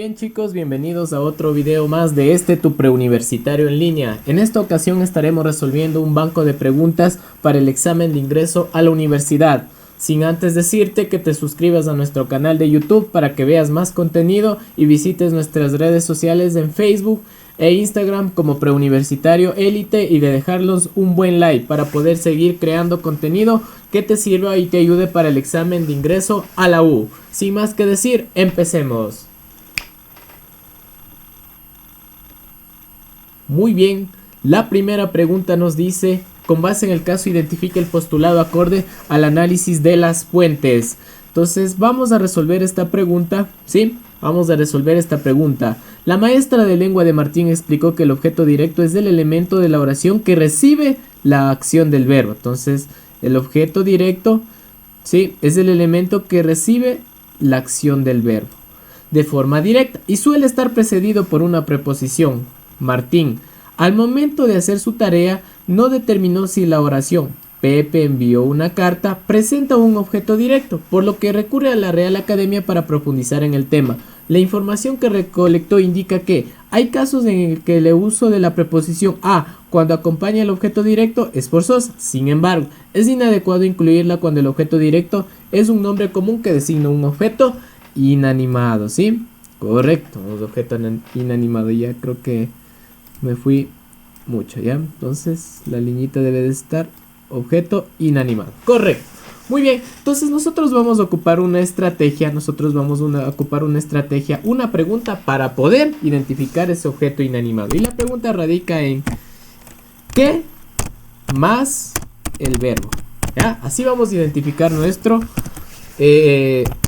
bien chicos, bienvenidos a otro video más de tu preuniversitario en línea. En esta ocasión estaremos resolviendo un banco de preguntas para el examen de ingreso a la universidad. Sin antes decirte que te suscribas a nuestro canal de YouTube para que veas más contenido y visites nuestras redes sociales en Facebook e Instagram como Preuniversitario Élite y de dejarlos un buen like para poder seguir creando contenido que te sirva y te ayude para el examen de ingreso a la U. Sin más que decir, empecemos. Muy bien, la primera pregunta nos dice: con base en el caso identifica el postulado acorde al análisis de las fuentes. Entonces vamos a resolver esta pregunta, ¿sí? Vamos a resolver esta pregunta. La maestra de lengua de Martín explicó que el objeto directo es el elemento de la oración que recibe la acción del verbo. Entonces el objeto directo, ¿sí?, es el elemento que recibe la acción del verbo de forma directa y suele estar precedido por una preposición. Martín, al momento de hacer su tarea, no determinó si la oración Pepe envió una carta presenta un objeto directo, por lo que recurre a la Real Academia para profundizar en el tema. La información que recolectó indica que hay casos en el que el uso de la preposición a cuando acompaña el objeto directo es forzosa. Sin embargo, es inadecuado incluirla cuando el objeto directo es un nombre común que designa un objeto inanimado, ¿sí? Correcto, un objeto inanimado. Ya creo que me fui mucho, ¿ya? Entonces la liñita debe de estar objeto inanimado. Correcto. Muy bien, entonces nosotros vamos a ocupar una estrategia, una pregunta para poder identificar ese objeto inanimado. Y la pregunta radica en ¿qué más el verbo? ¿Ya? Así vamos a identificar nuestro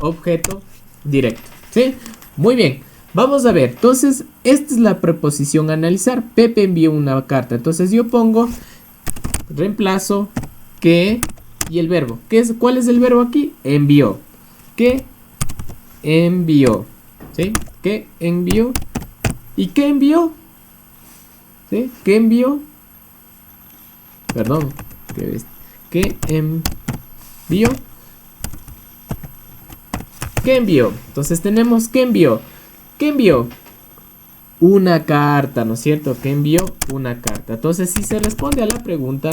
objeto directo, ¿sí? Muy bien. Vamos a ver, entonces, esta es la preposición analizar. Pepe envió una carta. Entonces yo pongo, reemplazo, que y el verbo. ¿Cuál es el verbo aquí? Envió. ¿Qué envió? ¿Sí? ¿Qué envió? ¿Y qué envió? ¿Sí? ¿Qué envió? Perdón. ¿Qué envió? ¿Qué envió? Entonces tenemos ¿qué envió? ¿Qué envió? Una carta, ¿no es cierto? ¿Qué envió? Una carta. Entonces, si se responde a la pregunta,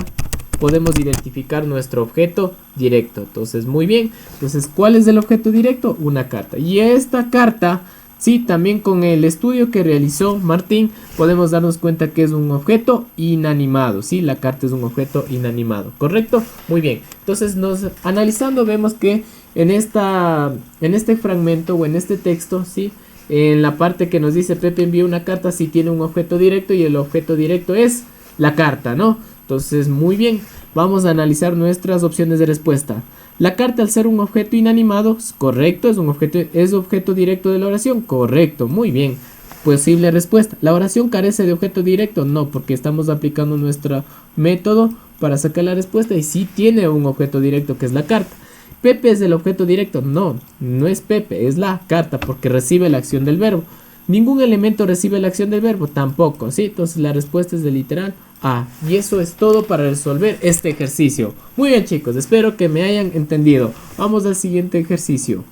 podemos identificar nuestro objeto directo. Entonces, muy bien. Entonces, ¿cuál es el objeto directo? Una carta. Y esta carta, sí, también con el estudio que realizó Martín, podemos darnos cuenta que es un objeto inanimado. Sí, la carta es un objeto inanimado. ¿Correcto? Muy bien. Entonces, analizando, vemos que en este fragmento o en este texto, sí, en la parte que nos dice Pepe envió una carta, sí tiene un objeto directo y el objeto directo es la carta, ¿no? Entonces, muy bien, vamos a analizar nuestras opciones de respuesta. La carta, al ser un objeto inanimado, correcto, es objeto directo de la oración, correcto, muy bien. Posible respuesta. ¿La oración carece de objeto directo? No, porque estamos aplicando nuestro método para sacar la respuesta y sí tiene un objeto directo que es la carta. ¿Pepe es el objeto directo? No, no es Pepe, es la carta porque recibe la acción del verbo. ¿Ningún elemento recibe la acción del verbo? Tampoco, ¿sí? Entonces la respuesta es de literal A. Y eso es todo para resolver este ejercicio. Muy bien chicos, espero que me hayan entendido. Vamos al siguiente ejercicio.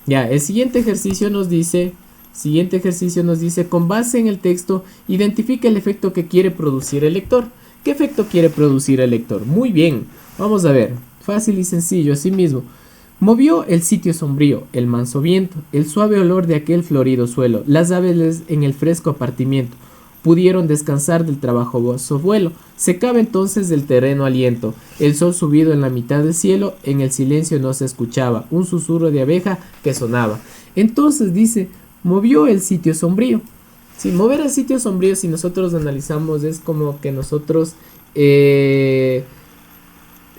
Ya, el siguiente ejercicio nos dice, con base en el texto, identifica el efecto que quiere producir el lector. ¿Qué efecto quiere producir el lector? Muy bien, vamos a ver. Fácil y sencillo, así mismo. Movió el sitio sombrío, el manso viento, el suave olor de aquel florido suelo, las aves en el fresco apartimiento, pudieron descansar del trabajoso vuelo, secaba entonces del terreno aliento, el sol subido en la mitad del cielo, en el silencio no se escuchaba, un susurro de abeja que sonaba. Entonces dice, movió el sitio sombrío. Si mover el sitio sombrío, si nosotros analizamos, es como que nosotros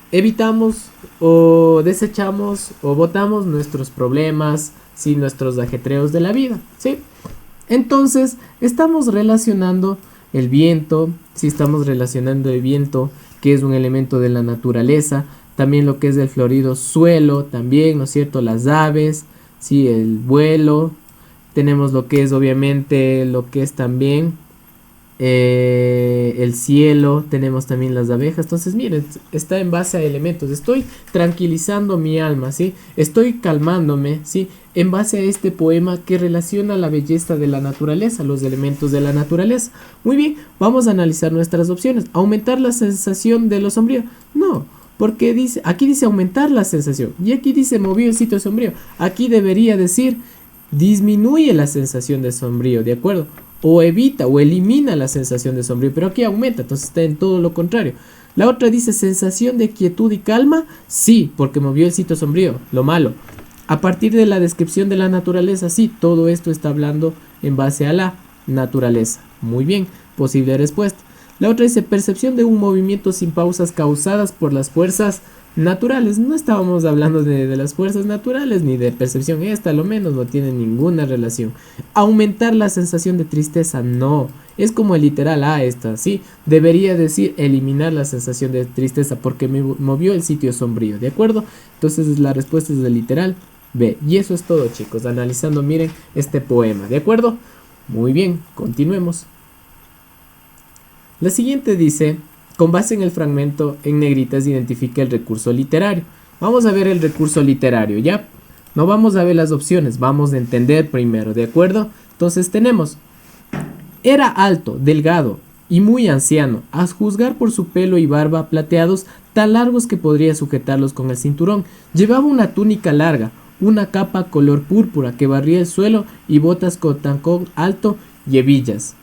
evitamos o desechamos o botamos nuestros problemas, ¿sí?, nuestros ajetreos de la vida, ¿sí? Entonces estamos relacionando el viento, ¿sí? Estamos relacionando el viento, que es un elemento de la naturaleza, también lo que es el florido suelo, también, ¿no es cierto?, las aves, ¿sí?, el vuelo, tenemos lo que es obviamente, lo que es también el cielo, tenemos también las abejas. Entonces miren, está en base a elementos. Estoy tranquilizando mi alma, ¿sí? Estoy calmándome, ¿sí? en base a este poema que relaciona la belleza de la naturaleza, los elementos de la naturaleza. Muy bien, vamos a analizar nuestras opciones. ¿Aumentar la sensación de lo sombrío? No, porque dice, aquí dice aumentar la sensación y aquí dice movió el sitio sombrío. Aquí debería decir disminuye la sensación de sombrío, ¿de acuerdo? O evita o elimina la sensación de sombrío, pero aquí aumenta, entonces está en todo lo contrario. La otra dice sensación de quietud y calma, sí, porque movió el sitio sombrío, lo malo. A partir de la descripción de la naturaleza, sí, todo esto está hablando en base a la naturaleza. Muy bien, posible respuesta. La otra dice percepción de un movimiento sin pausas causadas por las fuerzas naturales. No estábamos hablando de las fuerzas naturales ni de percepción. Esta a lo menos no tiene ninguna relación. Aumentar la sensación de tristeza, no. Es como el literal A esta, ¿sí? Debería decir eliminar la sensación de tristeza porque me movió el sitio sombrío, ¿de acuerdo? Entonces la respuesta es del literal B. Y eso es todo, chicos, analizando, miren, este poema, ¿de acuerdo? Muy bien, continuemos. La siguiente dice, con base en el fragmento en negritas identifica el recurso literario. Vamos a ver el recurso literario, ¿ya? No vamos a ver las opciones, vamos a entender primero, ¿de acuerdo? Entonces tenemos, era alto, delgado y muy anciano, a juzgar por su pelo y barba plateados tan largos que podría sujetarlos con el cinturón. Llevaba una túnica larga, una capa color púrpura que barría el suelo y botas con tacón alto y hebillas.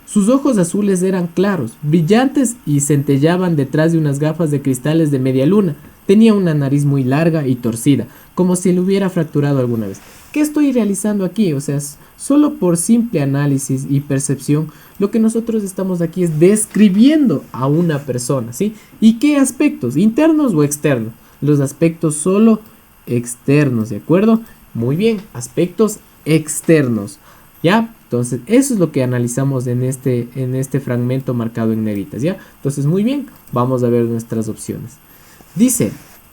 Sus ojos azules eran claros, brillantes y centellaban detrás de unas gafas de cristales de media luna. Tenía una nariz muy larga y torcida, como si le hubiera fracturado alguna vez. ¿Qué estoy realizando aquí? O sea, solo por simple análisis y percepción, lo que nosotros estamos aquí es describiendo a una persona, ¿sí? ¿Y qué aspectos? ¿Internos o externos? Los aspectos solo externos, ¿de acuerdo? Muy bien, aspectos externos, ¿ya? Entonces, eso es lo que analizamos en este fragmento marcado en negritas, ¿ya? Entonces, muy bien, vamos a ver nuestras opciones. Dice,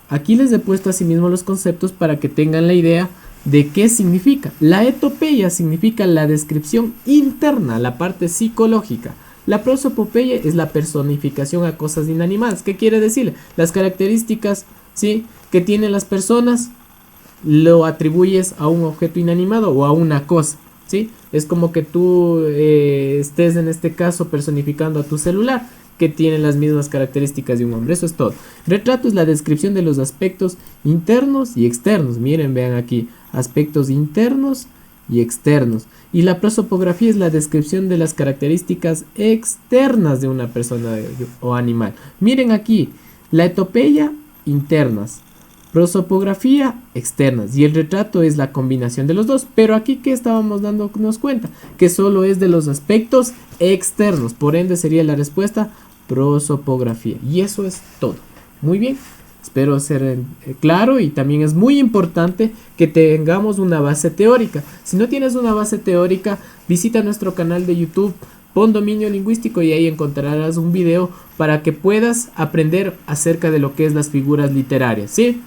aquí les he puesto asimismo los conceptos para que tengan la idea de qué significa. La etopeya significa la descripción interna, la parte psicológica. La prosopopeya es la personificación a cosas inanimadas. ¿Qué quiere decir? Las características, ¿sí?, que tienen las personas lo atribuyes a un objeto inanimado o a una cosa, ¿sí? Es como que tú estés en este caso personificando a tu celular, que tiene las mismas características de un hombre. Eso es todo. Retrato es la descripción de los aspectos internos y externos. Miren, vean aquí, aspectos internos y externos. Y la prosopografía es la descripción de las características externas de una persona o animal. Miren aquí, la etopeya, internas, prosopografía, externas, y el retrato es la combinación de los dos. Pero aquí, ¿qué estábamos dándonos cuenta? Que solo es de los aspectos externos, por ende sería la respuesta prosopografía. Y eso es todo. Muy bien, espero ser claro, y también es muy importante que tengamos una base teórica. Si no tienes una base teórica, visita nuestro canal de YouTube, pon dominio lingüístico, y ahí encontrarás un video para que puedas aprender acerca de lo que es las figuras literarias, ¿sí?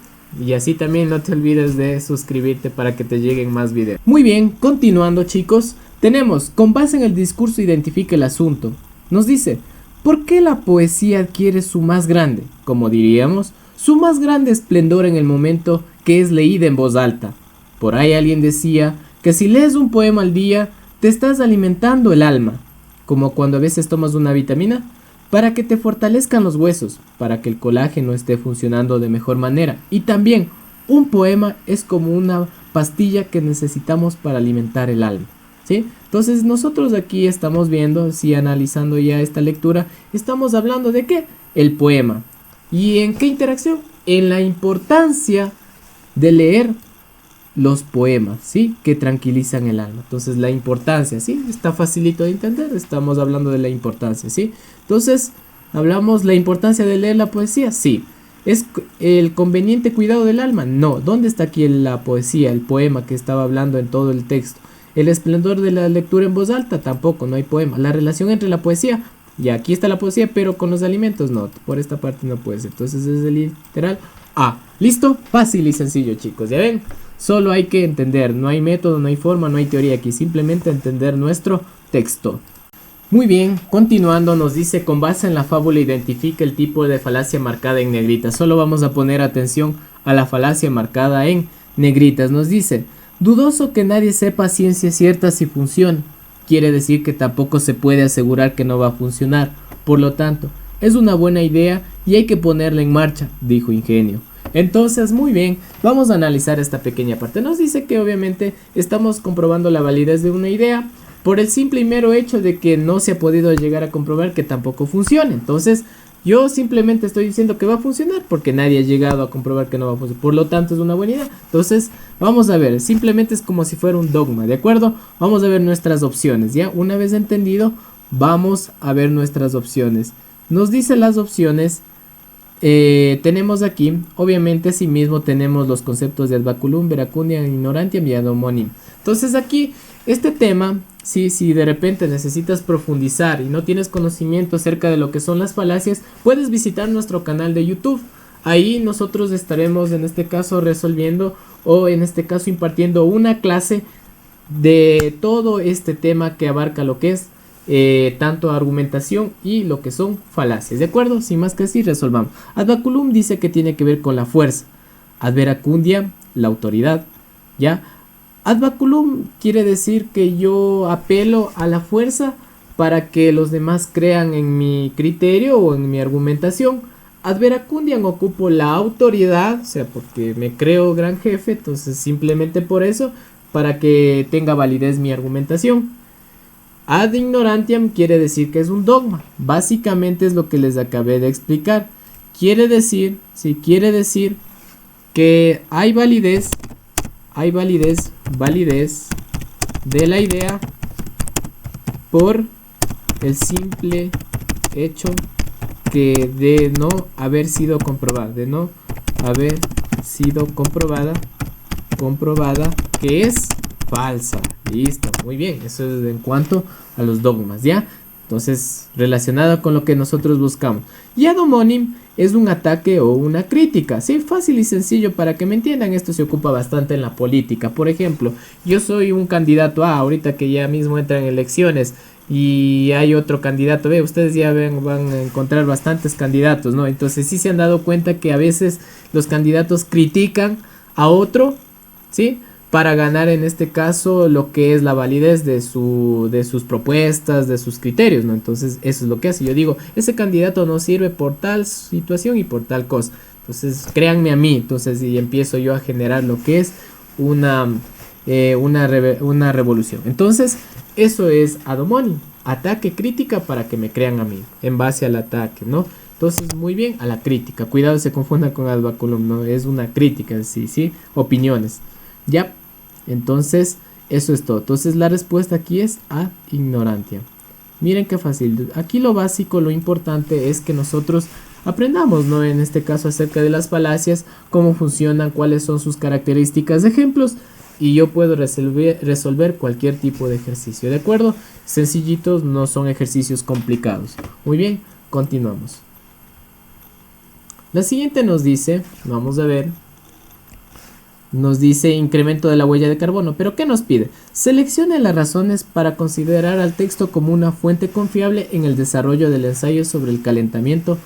Y así también no te olvides de suscribirte para que te lleguen más videos. Muy bien, continuando, chicos, tenemos, con base en el discurso identifica el asunto. Nos dice, ¿por qué la poesía adquiere su más grande, como diríamos, su más grande esplendor en el momento que es leída en voz alta? Por ahí alguien decía que si lees un poema al día, te estás alimentando el alma, como cuando a veces tomas una vitamina, para que te fortalezcan los huesos, para que el colágeno esté funcionando de mejor manera. Y también, un poema es como una pastilla que necesitamos para alimentar el alma, ¿sí? Entonces nosotros aquí estamos viendo, si analizando ya esta lectura, estamos hablando de ¿qué? El poema. ¿Y en qué interacción? En la importancia de leer los poemas, ¿sí?, que tranquilizan el alma. Entonces la importancia, ¿sí?, está facilito de entender, estamos hablando de la importancia, ¿sí? Entonces, hablamos la importancia de leer la poesía, sí. ¿Es el conveniente cuidado del alma? No. ¿Dónde está aquí la poesía, el poema que estaba hablando en todo el texto? El esplendor de la lectura en voz alta, tampoco, no hay poema. La relación entre la poesía, y aquí está la poesía, pero con los alimentos no, por esta parte no puede ser. Entonces es el literal A. ¿Listo? Fácil y sencillo, chicos, ¿ya ven? Solo hay que entender, no hay método, no hay forma, no hay teoría aquí, simplemente entender nuestro texto. Muy bien, continuando, nos dice, con base en la fábula identifica el tipo de falacia marcada en negritas. Solo vamos a poner atención a la falacia marcada en negritas. Nos dice, Dudoso que nadie sepa a ciencia cierta si funciona. Quiere decir que tampoco se puede asegurar que no va a funcionar. Por lo tanto, es una buena idea y hay que ponerla en marcha, dijo Ingenio. Entonces, muy bien, vamos a analizar esta pequeña parte. Nos dice que obviamente estamos comprobando la validez de una idea por el simple y mero hecho de que no se ha podido llegar a comprobar que tampoco funcione. Entonces, yo simplemente estoy diciendo que va a funcionar porque nadie ha llegado a comprobar que no va a funcionar. Por lo tanto, es una buena idea. Entonces, vamos a ver. Simplemente es como si fuera un dogma, ¿de acuerdo? Vamos a ver nuestras opciones, ¿ya? Una vez entendido, vamos a ver nuestras opciones. Nos dice las opciones. Tenemos aquí, obviamente, asimismo tenemos los conceptos de ad baculum, veracundiam, ignorantiam y ad homonym. Entonces aquí, este tema, si de repente necesitas profundizar y no tienes conocimiento acerca de lo que son las falacias, puedes visitar nuestro canal de YouTube. Ahí nosotros estaremos en este caso resolviendo o en este caso impartiendo una clase de todo este tema que abarca lo que es tanto argumentación y lo que son falacias, ¿de acuerdo? Sin más que decir, resolvamos. Ad baculum dice que tiene que ver con la fuerza. Ad veracundiam, la autoridad, ¿ya? Ad baculum quiere decir que yo apelo a la fuerza para que los demás crean en mi criterio o en mi argumentación. Ad veracundiam ocupo la autoridad, o sea, porque me creo gran jefe, entonces simplemente por eso, para que tenga validez mi argumentación. Ad ignorantiam quiere decir que es un dogma. Básicamente es lo que les acabé de explicar. Quiere decir que hay validez de la idea por el simple hecho que de no haber sido comprobada, comprobada que es falsa. Listo, muy bien, eso es en cuanto a los dogmas, ¿ya? Entonces, relacionado con lo que nosotros buscamos. Y ad homonym es un ataque o una crítica, ¿sí? Fácil y sencillo para que me entiendan. Esto se ocupa bastante en la política. Por ejemplo, yo soy un candidato A, ahorita que ya mismo entran elecciones y hay otro candidato B, ustedes ya van a encontrar bastantes candidatos, ¿no? Entonces sí se han dado cuenta que a veces los candidatos critican a otro, ¿sí? Para ganar en este caso lo que es la validez de sus propuestas, de sus criterios, ¿no? Entonces eso es lo que hace. Yo digo, ese candidato no sirve por tal situación y por tal cosa. Entonces créanme a mí, entonces y empiezo yo a generar lo que es una revolución. Entonces eso es ad homonym, ataque, crítica para que me crean a mí, en base al ataque, ¿no? Entonces, muy bien, a la crítica. Cuidado, se confunda con ad baculum, ¿no? Es una crítica, sí, opiniones. Ya. Entonces, eso es todo. Entonces, la respuesta aquí es ad ignorantiam. Miren qué fácil. Aquí lo básico, lo importante es que nosotros aprendamos, ¿no? En este caso, acerca de las falacias, cómo funcionan, cuáles son sus características, ejemplos, y yo puedo resolver cualquier tipo de ejercicio, ¿de acuerdo? Sencillitos, no son ejercicios complicados. Muy bien, continuamos. La siguiente nos dice, vamos a ver. Nos dice incremento de la huella de carbono, pero ¿qué nos pide? Seleccione las razones para considerar al texto como una fuente confiable en el desarrollo del ensayo sobre el calentamiento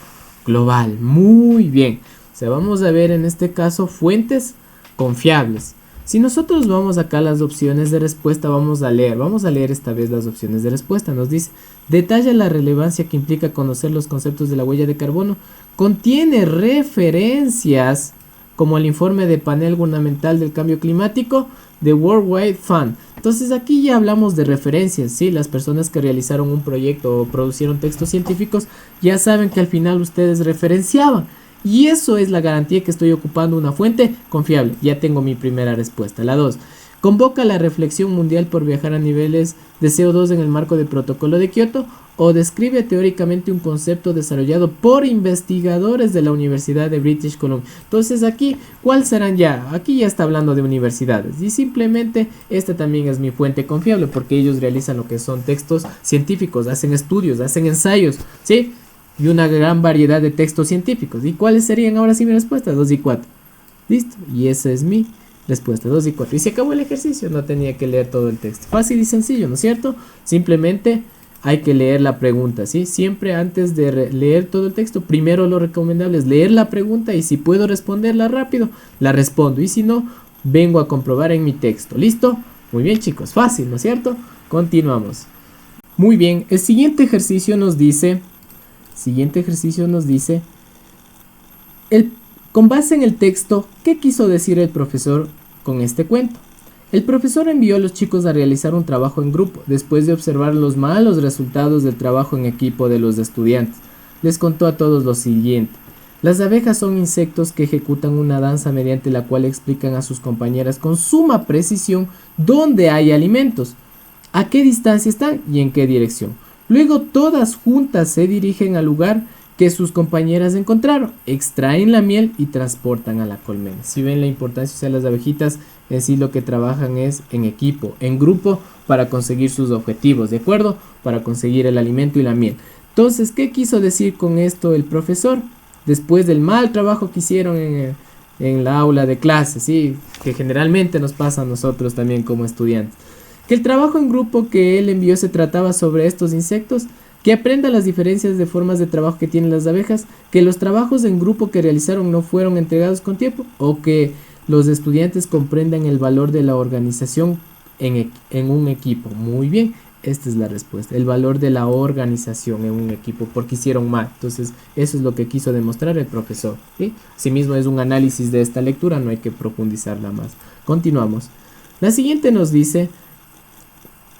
global. Muy bien, o sea, vamos a ver en este caso fuentes confiables. Si nosotros vamos acá a las opciones de respuesta, vamos a leer esta vez las opciones de respuesta. Nos dice, detalla la relevancia que implica conocer los conceptos de la huella de carbono. Contiene referencias como el informe de panel gubernamental del cambio climático de World Wide Fund. Entonces aquí ya hablamos de referencias, ¿sí? Las personas que realizaron un proyecto o producieron textos científicos ya saben que al final ustedes referenciaban. Y eso es la garantía que estoy ocupando una fuente confiable. Ya tengo mi primera respuesta. La 2. Convoca la reflexión mundial por viajar a niveles de CO2 en el marco del protocolo de Kioto, o describe teóricamente un concepto desarrollado por investigadores de la Universidad de British Columbia. Entonces aquí, ¿cuáles serán ya? Aquí ya está hablando de universidades y simplemente esta también es mi fuente confiable porque ellos realizan lo que son textos científicos, hacen estudios, hacen ensayos, ¿sí? Y una gran variedad de textos científicos. ¿Y cuáles serían ahora sí mi respuesta? 2 y 4. Listo. Y esa es mi respuesta, 2 y 4. Y se acabó el ejercicio, no tenía que leer todo el texto. Fácil y sencillo, ¿no es cierto? Simplemente hay que leer la pregunta, ¿sí? Siempre antes de leer todo el texto, primero lo recomendable es leer la pregunta y si puedo responderla rápido, la respondo. Y si no, vengo a comprobar en mi texto. ¿Listo? Muy bien, chicos, fácil, ¿no es cierto? Continuamos. Muy bien, el siguiente ejercicio nos dice, con base en el texto, ¿qué quiso decir el profesor con este cuento? El profesor envió a los chicos a realizar un trabajo en grupo, después de observar los malos resultados del trabajo en equipo de los estudiantes. Les contó a todos lo siguiente. Las abejas son insectos que ejecutan una danza mediante la cual explican a sus compañeras con suma precisión dónde hay alimentos, a qué distancia están y en qué dirección. Luego todas juntas se dirigen al lugar que sus compañeras encontraron, extraen la miel y transportan a la colmena. Si ven la importancia, o sea, las abejitas en sí lo que trabajan es en equipo, en grupo, para conseguir sus objetivos, ¿de acuerdo? Para conseguir el alimento y la miel. Entonces, ¿qué quiso decir con esto el profesor? Después del mal trabajo que hicieron en la aula de clase, ¿sí? Que generalmente nos pasa a nosotros también como estudiantes. Que el trabajo en grupo que él envió se trataba sobre estos insectos, que aprenda las diferencias de formas de trabajo que tienen las abejas, que los trabajos en grupo que realizaron no fueron entregados con tiempo, o que los estudiantes comprendan el valor de la organización en un equipo. Muy bien, esta es la respuesta, el valor de la organización en un equipo, porque hicieron mal. Entonces, eso es lo que quiso demostrar el profesor, ¿sí? Asimismo, es un análisis de esta lectura, no hay que profundizarla más. Continuamos. La siguiente nos dice...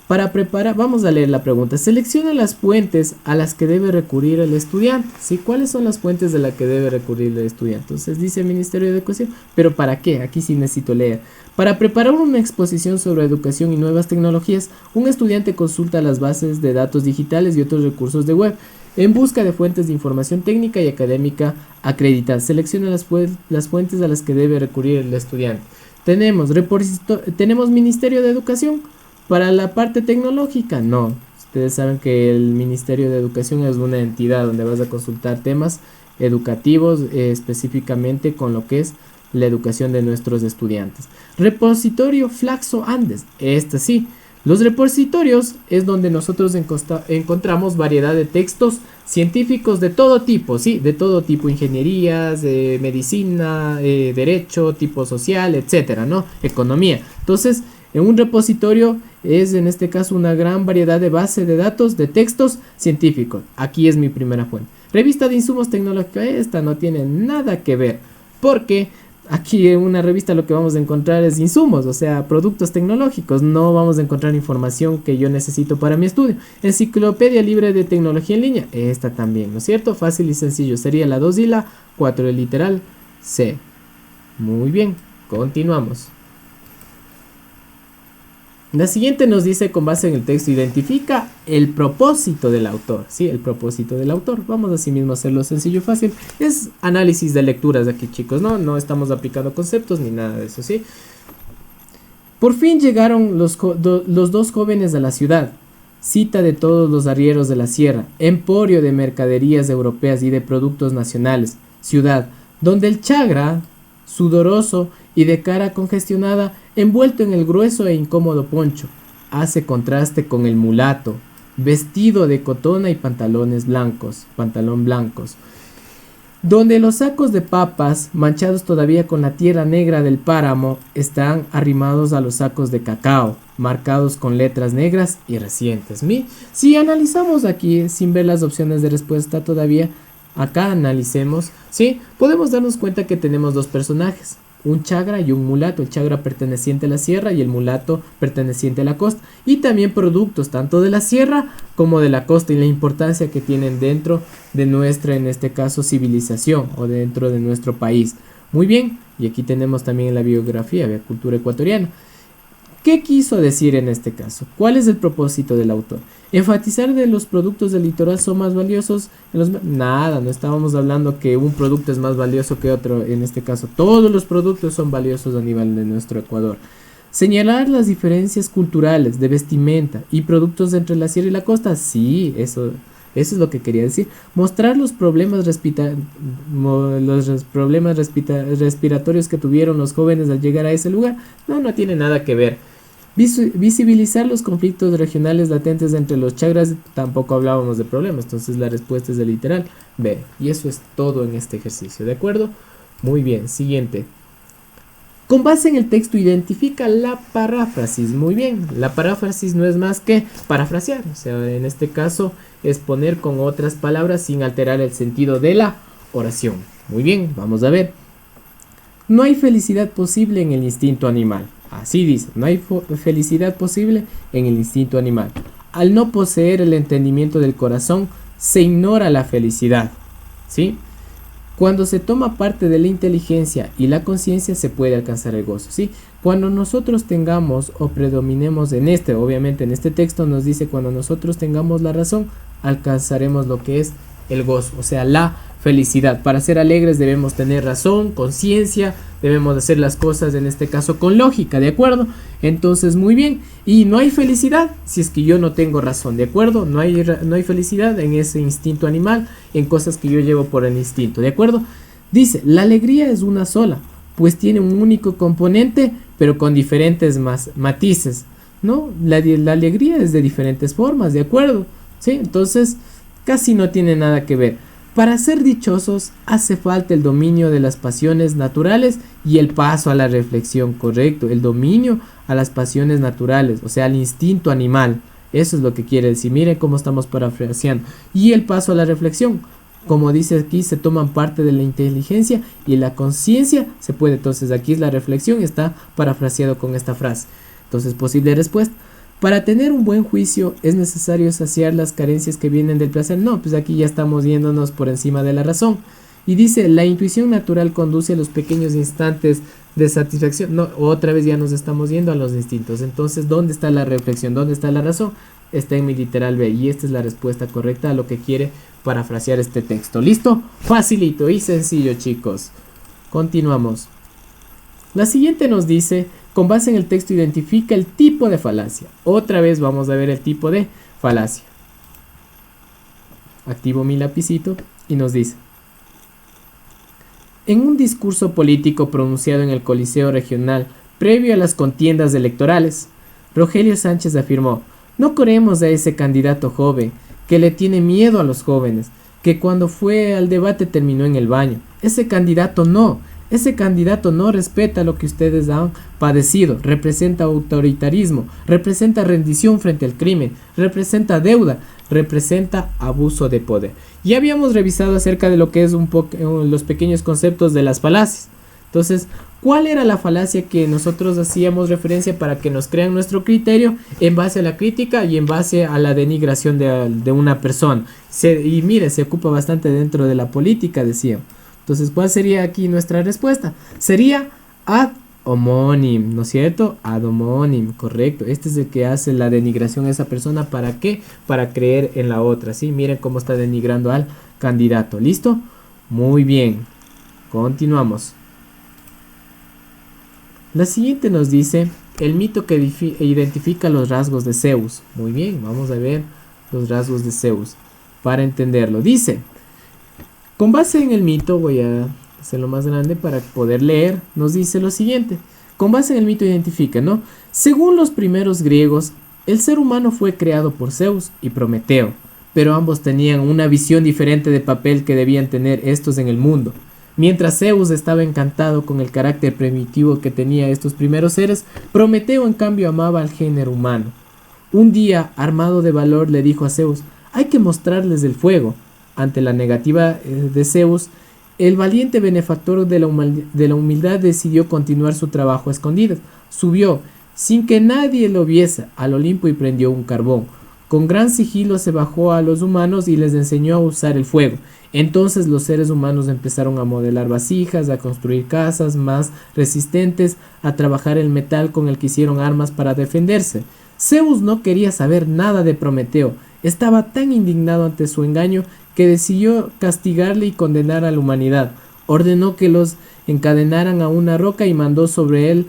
Para preparar, vamos a leer la pregunta. Selecciona las fuentes a las que debe recurrir el estudiante. ¿Sí? ¿Cuáles son las fuentes de las que debe recurrir el estudiante? Entonces dice el Ministerio de Educación. ¿Pero para qué? Aquí sí necesito leer. Para preparar una exposición sobre educación y nuevas tecnologías, un estudiante consulta las bases de datos digitales y otros recursos de web en busca de fuentes de información técnica y académica acreditadas. Selecciona las fuentes a las que debe recurrir el estudiante. Tenemos Ministerio de Educación. Para la parte tecnológica, no. Ustedes saben que el Ministerio de Educación es una entidad donde vas a consultar temas educativos, específicamente con lo que es la educación de nuestros estudiantes. Repositorio Flaxo Andes, este sí. Los repositorios es donde nosotros encontramos variedad de textos científicos de todo tipo, sí, de todo tipo, ingenierías, medicina, derecho, tipo social, etcétera, ¿no? Economía. Entonces, en un repositorio es en este caso una gran variedad de base de datos de textos científicos. Aquí es mi primera fuente. Revista de insumos tecnológicos, esta no tiene nada que ver, porque aquí en una revista lo que vamos a encontrar es insumos, o sea, productos tecnológicos. No vamos a encontrar información que yo necesito para mi estudio. Enciclopedia libre de tecnología en línea, esta también, ¿no es cierto? Fácil y sencillo, sería la 2 y la 4, el literal C. Muy bien, continuamos. La siguiente nos dice, con base en el texto, identifica el propósito del autor. Sí, el propósito del autor. Vamos así mismo a hacerlo sencillo y fácil. Es análisis de lecturas aquí, chicos, ¿no? No estamos aplicando conceptos ni nada de eso, ¿sí? Por fin llegaron los dos jóvenes a la ciudad. Cita de todos los arrieros de la sierra. Emporio de mercaderías europeas y de productos nacionales. Ciudad, donde el chagra, sudoroso y de cara congestionada, envuelto en el grueso e incómodo poncho, hace contraste con el mulato, vestido de cotona y pantalón blancos, donde los sacos de papas, manchados todavía con la tierra negra del páramo, están arrimados a los sacos de cacao, marcados con letras negras y recientes. Si analizamos aquí, sin ver las opciones de respuesta todavía, acá analicemos, ¿sí? Podemos darnos cuenta que tenemos dos personajes, un chagra y un mulato, el chagra perteneciente a la sierra y el mulato perteneciente a la costa, y también productos tanto de la sierra como de la costa y la importancia que tienen dentro de nuestra, en este caso, civilización o dentro de nuestro país. Muy bien, y aquí tenemos también la biografía, la cultura ecuatoriana. ¿Qué quiso decir en este caso? ¿Cuál es el propósito del autor? Enfatizar de los productos del litoral son más valiosos. Nada, no estábamos hablando que un producto es más valioso que otro. En este caso, todos los productos son valiosos a nivel de nuestro Ecuador. Señalar las diferencias culturales de vestimenta y productos entre la sierra y la costa. Sí, eso es lo que quería decir. Mostrar los problemas respiratorios que tuvieron los jóvenes al llegar a ese lugar. No tiene nada que ver. Visibilizar los conflictos regionales latentes entre los chagras. Tampoco hablábamos de problemas, entonces la respuesta es de literal B. Y eso es todo en este ejercicio, ¿de acuerdo? Muy bien, siguiente. Con base en el texto identifica la paráfrasis. Muy bien, la paráfrasis no es más que parafrasear, o sea, en este caso es poner con otras palabras sin alterar el sentido de la oración. Muy bien, vamos a ver. No hay felicidad posible en el instinto animal. Así dice, no hay felicidad posible en el instinto animal. Al no poseer el entendimiento del corazón, se ignora la felicidad. ¿Sí? Cuando se toma parte de la inteligencia y la conciencia se puede alcanzar el gozo, ¿sí? Cuando nosotros tengamos o predominemos obviamente en este texto nos dice cuando nosotros tengamos la razón, alcanzaremos lo que es el gozo, o sea, la felicidad. Para ser alegres debemos tener razón, conciencia, debemos hacer las cosas en este caso con lógica, ¿de acuerdo? Entonces, muy bien, y no hay felicidad si es que yo no tengo razón, ¿de acuerdo? No hay felicidad en ese instinto animal, en cosas que yo llevo por el instinto, ¿de acuerdo? Dice, la alegría es una sola, pues tiene un único componente, pero con diferentes matices, ¿no? La alegría es de diferentes formas, ¿de acuerdo? ¿Sí? Entonces, casi no tiene nada que ver. Para ser dichosos hace falta el dominio de las pasiones naturales y el paso a la reflexión, correcto, el dominio a las pasiones naturales, o sea, al instinto animal, eso es lo que quiere decir, miren cómo estamos parafraseando, y el paso a la reflexión, como dice aquí, se toman parte de la inteligencia y la conciencia, se puede, entonces aquí es la reflexión, está parafraseado con esta frase, entonces posible respuesta. Para tener un buen juicio es necesario saciar las carencias que vienen del placer. No, pues aquí ya estamos yéndonos por encima de la razón. Y dice, la intuición natural conduce a los pequeños instantes de satisfacción. No, otra vez ya nos estamos yendo a los instintos. Entonces, ¿dónde está la reflexión? ¿Dónde está la razón? Está en mi literal B. Y esta es la respuesta correcta a lo que quiere parafrasear este texto. ¿Listo? Facilito y sencillo, chicos. Continuamos. La siguiente nos dice, con base en el texto identifica el tipo de falacia. Otra vez vamos a ver el tipo de falacia. Activo mi lapicito y nos dice, en un discurso político pronunciado en el Coliseo Regional previo a las contiendas electorales, Rogelio Sánchez afirmó, no queremos a ese candidato joven que le tiene miedo a los jóvenes, que cuando fue al debate terminó en el baño. Ese candidato no respeta lo que ustedes han padecido, representa autoritarismo, representa rendición frente al crimen, representa deuda, representa abuso de poder. Ya habíamos revisado acerca de lo que es los pequeños conceptos de las falacias. Entonces, ¿cuál era la falacia que nosotros hacíamos referencia para que nos crean nuestro criterio en base a la crítica y en base a la denigración de una persona? Y mire, se ocupa bastante dentro de la política, decía. Entonces, ¿cuál sería aquí nuestra respuesta? Sería ad homónim, ¿no es cierto? Ad homónim, correcto. Este es el que hace la denigración a esa persona. ¿Para qué? Para creer en la otra, ¿sí? Miren cómo está denigrando al candidato. ¿Listo? Muy bien. Continuamos. La siguiente nos dice el mito que identifica los rasgos de Zeus. Muy bien, vamos a ver los rasgos de Zeus para entenderlo. Dice, con base en el mito, voy a hacerlo más grande para poder leer, nos dice lo siguiente. Con base en el mito identifica, ¿no? Según los primeros griegos, el ser humano fue creado por Zeus y Prometeo, pero ambos tenían una visión diferente de papel que debían tener estos en el mundo. Mientras Zeus estaba encantado con el carácter primitivo que tenía estos primeros seres, Prometeo en cambio amaba al género humano. Un día, armado de valor, le dijo a Zeus, hay que mostrarles el fuego. Ante la negativa de Zeus, el valiente benefactor de la humildad decidió continuar su trabajo a escondidas. Subió, sin que nadie lo viese, al Olimpo y prendió un carbón. Con gran sigilo se bajó a los humanos y les enseñó a usar el fuego. Entonces los seres humanos empezaron a modelar vasijas, a construir casas más resistentes, a trabajar el metal con el que hicieron armas para defenderse. Zeus no quería saber nada de Prometeo. Estaba tan indignado ante su engaño que decidió castigarle y condenar a la humanidad. Ordenó que los encadenaran a una roca y mandó sobre él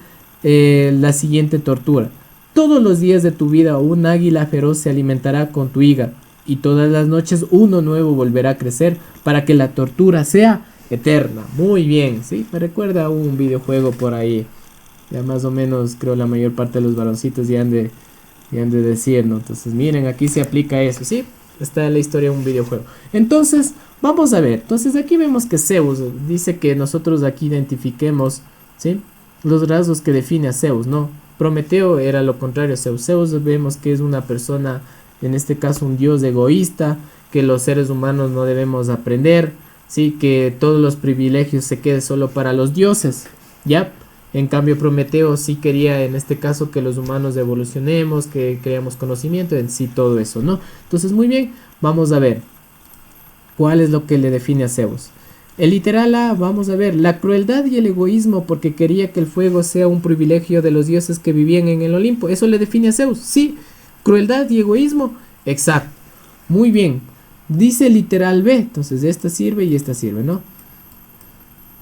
la siguiente tortura. Todos los días de tu vida un águila feroz se alimentará con tu hígado y todas las noches uno nuevo volverá a crecer para que la tortura sea eterna. Muy bien, ¿sí? Me recuerda a un videojuego por ahí. Ya más o menos creo la mayor parte de los varoncitos ya han de decir, ¿no? Entonces miren, aquí se aplica eso, ¿sí? Está en la historia de un videojuego. Entonces, vamos a ver. Entonces aquí vemos que Zeus dice que nosotros aquí identifiquemos, ¿sí? los rasgos que define a Zeus, ¿no? Prometeo era lo contrario a Zeus. Zeus vemos que es una persona, en este caso un dios egoísta, que los seres humanos no debemos aprender, ¿sí? Que todos los privilegios se queden solo para los dioses, ¿ya? En cambio Prometeo sí quería en este caso que los humanos evolucionemos, que creamos conocimiento, en sí todo eso, ¿no? Entonces muy bien, vamos a ver cuál es lo que le define a Zeus. El literal A, vamos a ver, la crueldad y el egoísmo porque quería que el fuego sea un privilegio de los dioses que vivían en el Olimpo. Eso le define a Zeus, sí, crueldad y egoísmo, exacto, muy bien. Dice el literal B, entonces esta sirve y esta sirve, ¿no?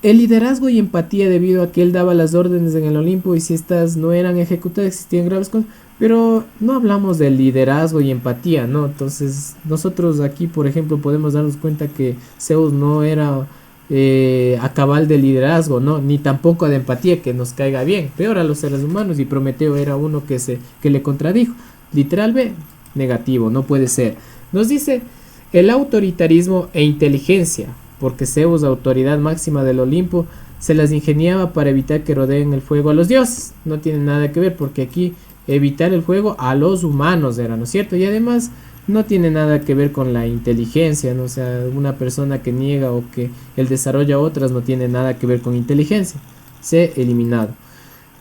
El liderazgo y empatía debido a que él daba las órdenes en el Olimpo y si estas no eran ejecutadas existían graves cosas. Pero no hablamos de liderazgo y empatía, ¿no? Entonces nosotros aquí, por ejemplo, podemos darnos cuenta que Zeus no era a cabal de liderazgo, ¿no? Ni tampoco de empatía, que nos caiga bien. Peor a los seres humanos y Prometeo era uno que le contradijo. Literal B, negativo, no puede ser. Nos dice el autoritarismo e inteligencia, porque Zeus, autoridad máxima del Olimpo, se las ingeniaba para evitar que rodeen el fuego a los dioses. No tiene nada que ver porque aquí evitar el fuego a los humanos era, ¿no es cierto? Y además no tiene nada que ver con la inteligencia, ¿no? O sea, una persona que niega o que él desarrolla otras no tiene nada que ver con inteligencia. C, eliminado.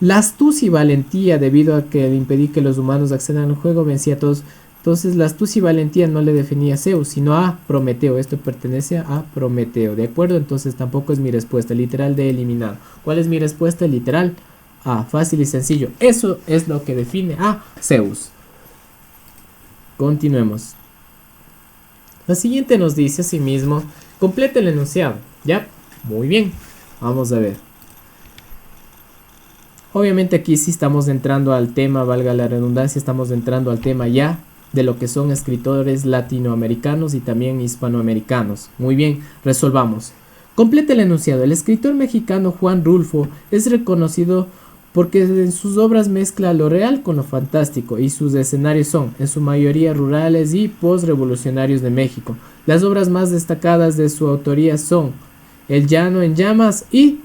La astucia y valentía, debido a que al impedir que los humanos accedan al juego, vencía a todos. Entonces la astucia y valentía no le definía a Zeus, sino a Prometeo. Esto pertenece a Prometeo, ¿de acuerdo? Entonces tampoco es mi respuesta, literal de eliminado. ¿Cuál es mi respuesta? Literal A, fácil y sencillo. Eso es lo que define a Zeus. Continuemos. La siguiente nos dice asimismo, completa el enunciado. ¿Ya? Muy bien. Vamos a ver. Obviamente aquí sí estamos entrando al tema, valga la redundancia, estamos entrando al tema ya de lo que son escritores latinoamericanos y también hispanoamericanos. Muy bien, resolvamos. Completa el enunciado. El escritor mexicano Juan Rulfo es reconocido porque en sus obras mezcla lo real con lo fantástico y sus escenarios son, en su mayoría, rurales y post-revolucionarios de México. Las obras más destacadas de su autoría son El Llano en Llamas y,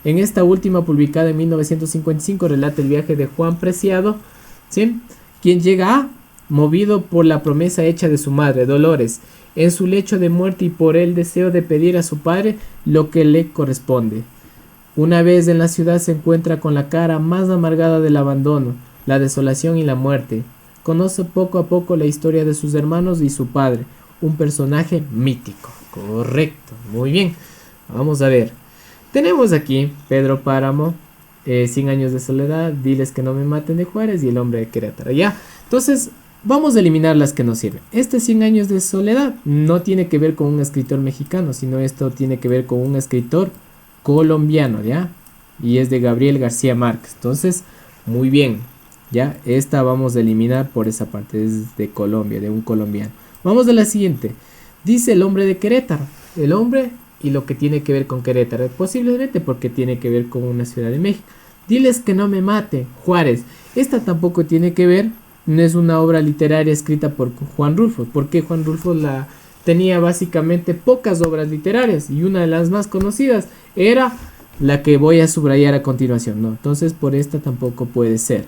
en esta última, publicada en 1955, relata el viaje de Juan Preciado, ¿sí? Quien llega a, movido por la promesa hecha de su madre, Dolores, en su lecho de muerte y por el deseo de pedir a su padre lo que le corresponde. Una vez en la ciudad se encuentra con la cara más amargada del abandono, la desolación y la muerte. Conoce poco a poco la historia de sus hermanos y su padre, un personaje mítico. Correcto, muy bien. Vamos a ver. Tenemos aquí Pedro Páramo, 100 años de soledad, Diles que no me maten de Juárez y El hombre de Querétaro. Ya, entonces vamos a eliminar las que nos sirven. Este 100 años de soledad no tiene que ver con un escritor mexicano, sino esto tiene que ver con un escritor colombiano, ¿ya? Y es de Gabriel García Márquez. Entonces, muy bien, ¿ya? Esta vamos a eliminar por esa parte, es de Colombia, de un colombiano. Vamos a la siguiente. Dice El hombre de Querétaro. El hombre y lo que tiene que ver con Querétaro, posiblemente porque tiene que ver con una ciudad de México. Diles que no me mate, Juárez. Esta tampoco tiene que ver, no es una obra literaria escrita por Juan Rulfo, porque Juan Rulfo tenía básicamente pocas obras literarias y una de las más conocidas era la que voy a subrayar a continuación, ¿no? Entonces por esta tampoco puede ser.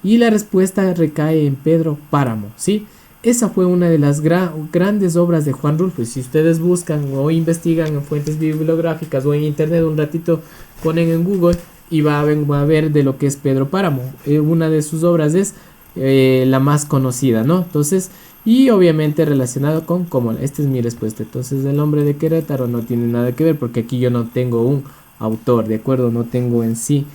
Y la respuesta recae en Pedro Páramo, ¿sí? Esa fue una de las grandes obras de Juan Rulfo. Si ustedes buscan o investigan en fuentes bibliográficas o en internet un ratito, ponen en Google y va a ver de lo que es Pedro Páramo. Una de sus obras es la más conocida, ¿no? Entonces, y obviamente relacionado con Cómola. Esta es mi respuesta. Entonces, El hombre de Querétaro no tiene nada que ver porque aquí yo no tengo un autor, ¿de acuerdo? No tengo en sí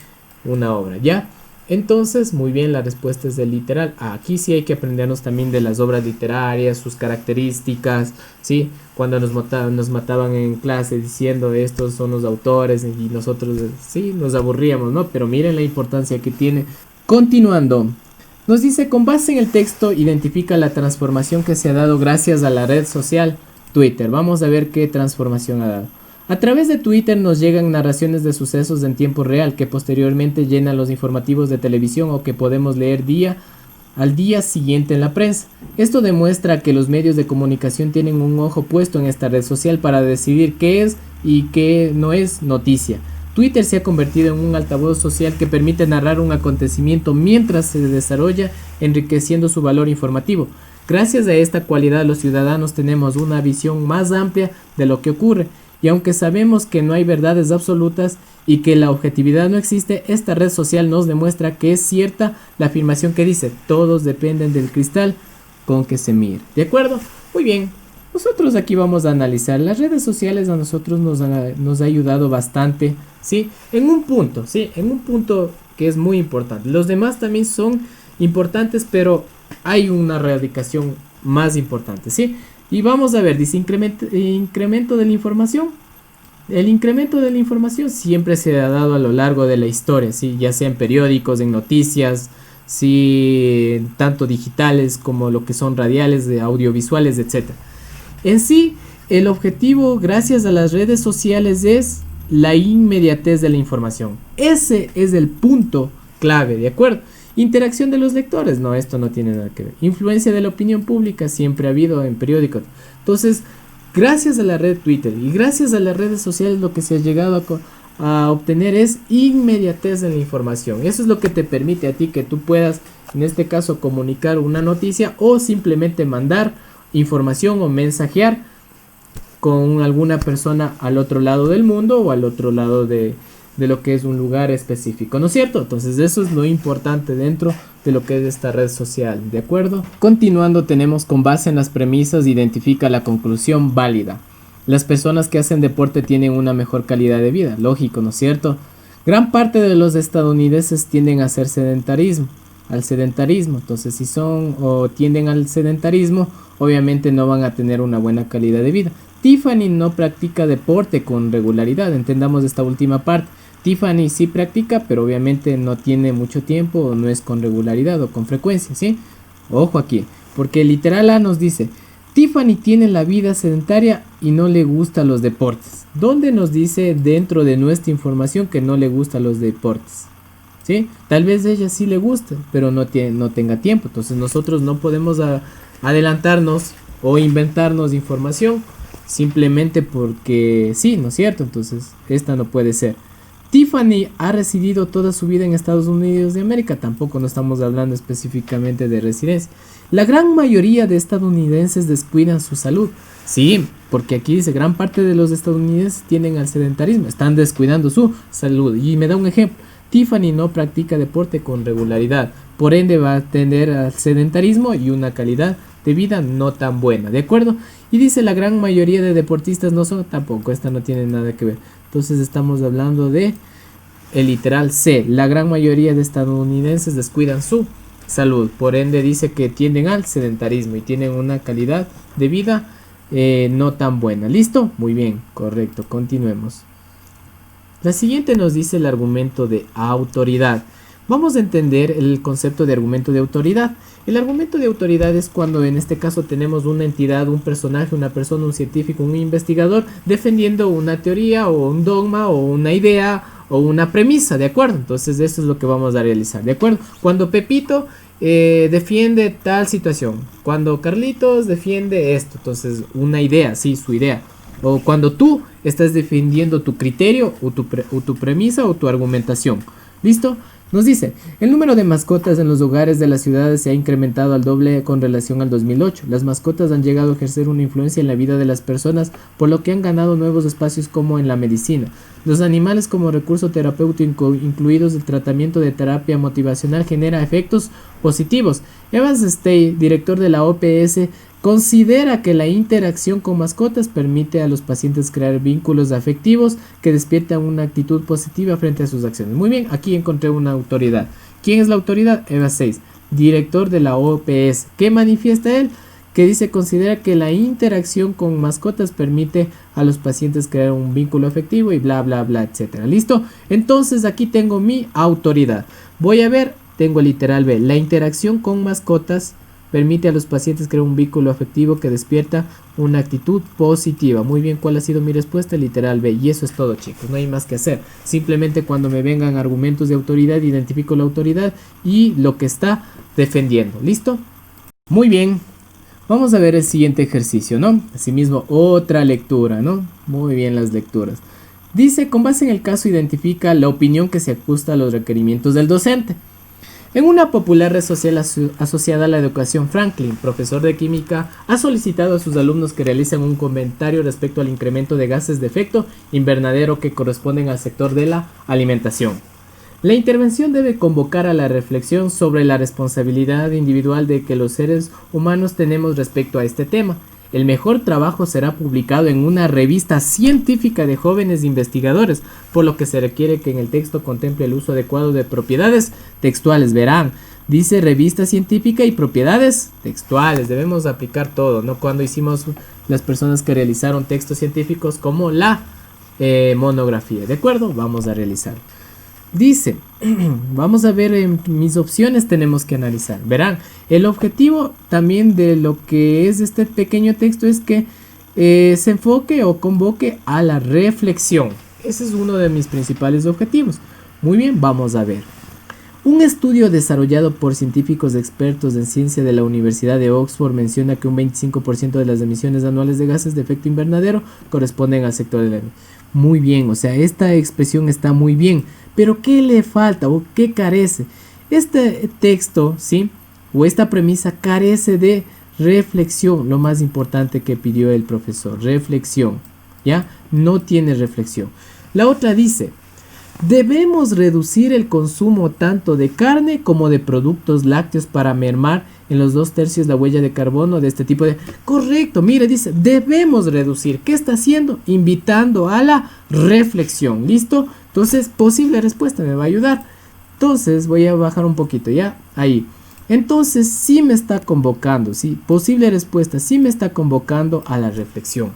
una obra, ¿ya? Entonces, muy bien, la respuesta es del literal. Aquí sí hay que aprendernos también de las obras literarias, sus características, ¿sí? Cuando nos mataban en clase diciendo estos son los autores y nosotros, sí, nos aburríamos, ¿no? Pero miren la importancia que tiene. Continuando, nos dice, con base en el texto, identifica la transformación que se ha dado gracias a la red social Twitter. Vamos a ver qué transformación ha dado. A través de Twitter nos llegan narraciones de sucesos en tiempo real que posteriormente llenan los informativos de televisión o que podemos leer al día siguiente en la prensa. Esto demuestra que los medios de comunicación tienen un ojo puesto en esta red social para decidir qué es y qué no es noticia. Twitter se ha convertido en un altavoz social que permite narrar un acontecimiento mientras se desarrolla, enriqueciendo su valor informativo. Gracias a esta cualidad, los ciudadanos tenemos una visión más amplia de lo que ocurre, y aunque sabemos que no hay verdades absolutas y que la objetividad no existe, esta red social nos demuestra que es cierta la afirmación que dice: todos dependen del cristal con que se mire. ¿De acuerdo? Muy bien. Nosotros aquí vamos a analizar las redes sociales. A nosotros nos ha ayudado bastante, ¿sí? En un punto, ¿sí? En un punto que es muy importante. Los demás también son importantes, pero hay una erradicación más importante, ¿sí? Y vamos a ver, dice incremento de la información. El incremento de la información siempre se ha dado a lo largo de la historia, ¿sí? Ya sea en periódicos, en noticias, sí, tanto digitales como lo que son radiales, de audiovisuales, etcétera. En sí, el objetivo, gracias a las redes sociales, es la inmediatez de la información. Ese es el punto clave, ¿de acuerdo? Interacción de los lectores, no, esto no tiene nada que ver. Influencia de la opinión pública, siempre ha habido en periódicos. Entonces, gracias a la red Twitter y gracias a las redes sociales, lo que se ha llegado a obtener es inmediatez en la información. Eso es lo que te permite a ti que tú puedas, en este caso, comunicar una noticia o simplemente mandar información o mensajear con alguna persona al otro lado del mundo o al otro lado de lo que es un lugar específico, ¿no es cierto? Entonces eso es lo importante dentro de lo que es esta red social, ¿de acuerdo? Continuando, tenemos: con base en las premisas identifica la conclusión válida. Las personas que hacen deporte tienen una mejor calidad de vida, lógico, ¿no es cierto? Gran parte de los estadounidenses tienden a hacer al sedentarismo. Entonces, si son o tienden al sedentarismo, obviamente no van a tener una buena calidad de vida. Tiffany no practica deporte con regularidad. Entendamos esta última parte. Tiffany sí practica, pero obviamente no tiene mucho tiempo, o no es con regularidad o con frecuencia, ¿sí? Ojo aquí, porque literal A nos dice: Tiffany tiene la vida sedentaria y no le gustan los deportes. ¿Dónde nos dice dentro de nuestra información que no le gustan los deportes? ¿Sí? Tal vez a ella sí le guste, pero no tenga tiempo. Entonces nosotros no podemos adelantarnos o inventarnos información simplemente porque sí, ¿no es cierto? Entonces esta no puede ser. Tiffany ha residido toda su vida en Estados Unidos de América. Tampoco no estamos hablando específicamente de residencia. La gran mayoría de estadounidenses descuidan su salud. Sí, porque aquí dice: gran parte de los estadounidenses tienden al sedentarismo, están descuidando su salud. Y me da un ejemplo: Tiffany no practica deporte con regularidad, por ende va a tender al sedentarismo y una calidad de vida no tan buena, ¿de acuerdo? Y dice: la gran mayoría de deportistas no son, tampoco, esta no tiene nada que ver. Entonces estamos hablando de el literal C: la gran mayoría de estadounidenses descuidan su salud, por ende dice que tienden al sedentarismo y tienen una calidad de vida no tan buena. ¿Listo? Muy bien, correcto, continuemos. La siguiente nos dice el argumento de autoridad. Vamos a entender el concepto de argumento de autoridad. El argumento de autoridad es cuando en este caso tenemos una entidad, un personaje, una persona, un científico, un investigador defendiendo una teoría o un dogma o una idea o una premisa, ¿de acuerdo? Entonces eso es lo que vamos a realizar, ¿de acuerdo? Cuando Pepito defiende tal situación, cuando Carlitos defiende esto, entonces una idea, sí, su idea. O cuando tú estás defendiendo tu criterio o tu premisa o tu argumentación. ¿Listo? Nos dice: el número de mascotas en los hogares de las ciudades se ha incrementado al doble con relación al 2008. Las mascotas han llegado a ejercer una influencia en la vida de las personas, por lo que han ganado nuevos espacios como en la medicina. Los animales como recurso terapéutico, incluidos el tratamiento de terapia motivacional, genera efectos positivos. Evans Stay, director de la OPS, considera que la interacción con mascotas permite a los pacientes crear vínculos afectivos que despiertan una actitud positiva frente a sus acciones. Muy bien, aquí encontré una autoridad. ¿Quién es la autoridad? Eva 6, director de la OPS. ¿Qué manifiesta él? Que dice: considera que la interacción con mascotas permite a los pacientes crear un vínculo afectivo y bla bla bla, etcétera. ¿Listo? Entonces aquí tengo mi autoridad. Voy a ver, tengo el literal B: la interacción con mascotas permite a los pacientes crear un vínculo afectivo que despierta una actitud positiva. Muy bien, ¿cuál ha sido mi respuesta? Literal B. Y eso es todo, chicos, no hay más que hacer. Simplemente cuando me vengan argumentos de autoridad, identifico la autoridad y lo que está defendiendo. ¿Listo? Muy bien. Vamos a ver el siguiente ejercicio, ¿no? Asimismo, otra lectura, ¿no? Muy bien las lecturas. Dice, con base en el caso, identifica la opinión que se ajusta a los requerimientos del docente. En una popular red social asociada a la educación, Franklin, profesor de química, ha solicitado a sus alumnos que realicen un comentario respecto al incremento de gases de efecto invernadero que corresponden al sector de la alimentación. La intervención debe convocar a la reflexión sobre la responsabilidad individual de que los seres humanos tenemos respecto a este tema. El mejor trabajo será publicado en una revista científica de jóvenes investigadores, por lo que se requiere que en el texto contemple el uso adecuado de propiedades textuales. Verán, dice revista científica y propiedades textuales. Debemos aplicar todo, ¿no? Cuando hicimos las personas que realizaron textos científicos como la monografía, ¿de acuerdo? Vamos a realizar. Dice, vamos a ver en mis opciones, tenemos que analizar. Verán, el objetivo también de lo que es este pequeño texto es que se enfoque o convoque a la reflexión. Ese es uno de mis principales objetivos. Muy bien, vamos a ver. Un estudio desarrollado por científicos expertos en ciencia de la Universidad de Oxford menciona que un 25% de las emisiones anuales de gases de efecto invernadero corresponden al sector de la energía. Muy bien, o sea, esta expresión está muy bien, pero ¿qué le falta o qué carece? Este texto, ¿sí? O esta premisa carece de reflexión, lo más importante que pidió el profesor, reflexión, ¿ya? No tiene reflexión. La otra dice, debemos reducir el consumo tanto de carne como de productos lácteos para mermar en los 2/3 la huella de carbono de este tipo de... Correcto, mire, dice, debemos reducir. ¿Qué está haciendo? Invitando a la reflexión. ¿Listo? Entonces, posible respuesta me va a ayudar. Entonces, voy a bajar un poquito, ¿ya? Ahí. Entonces, sí me está convocando, ¿sí? Posible respuesta, sí me está convocando a la reflexión.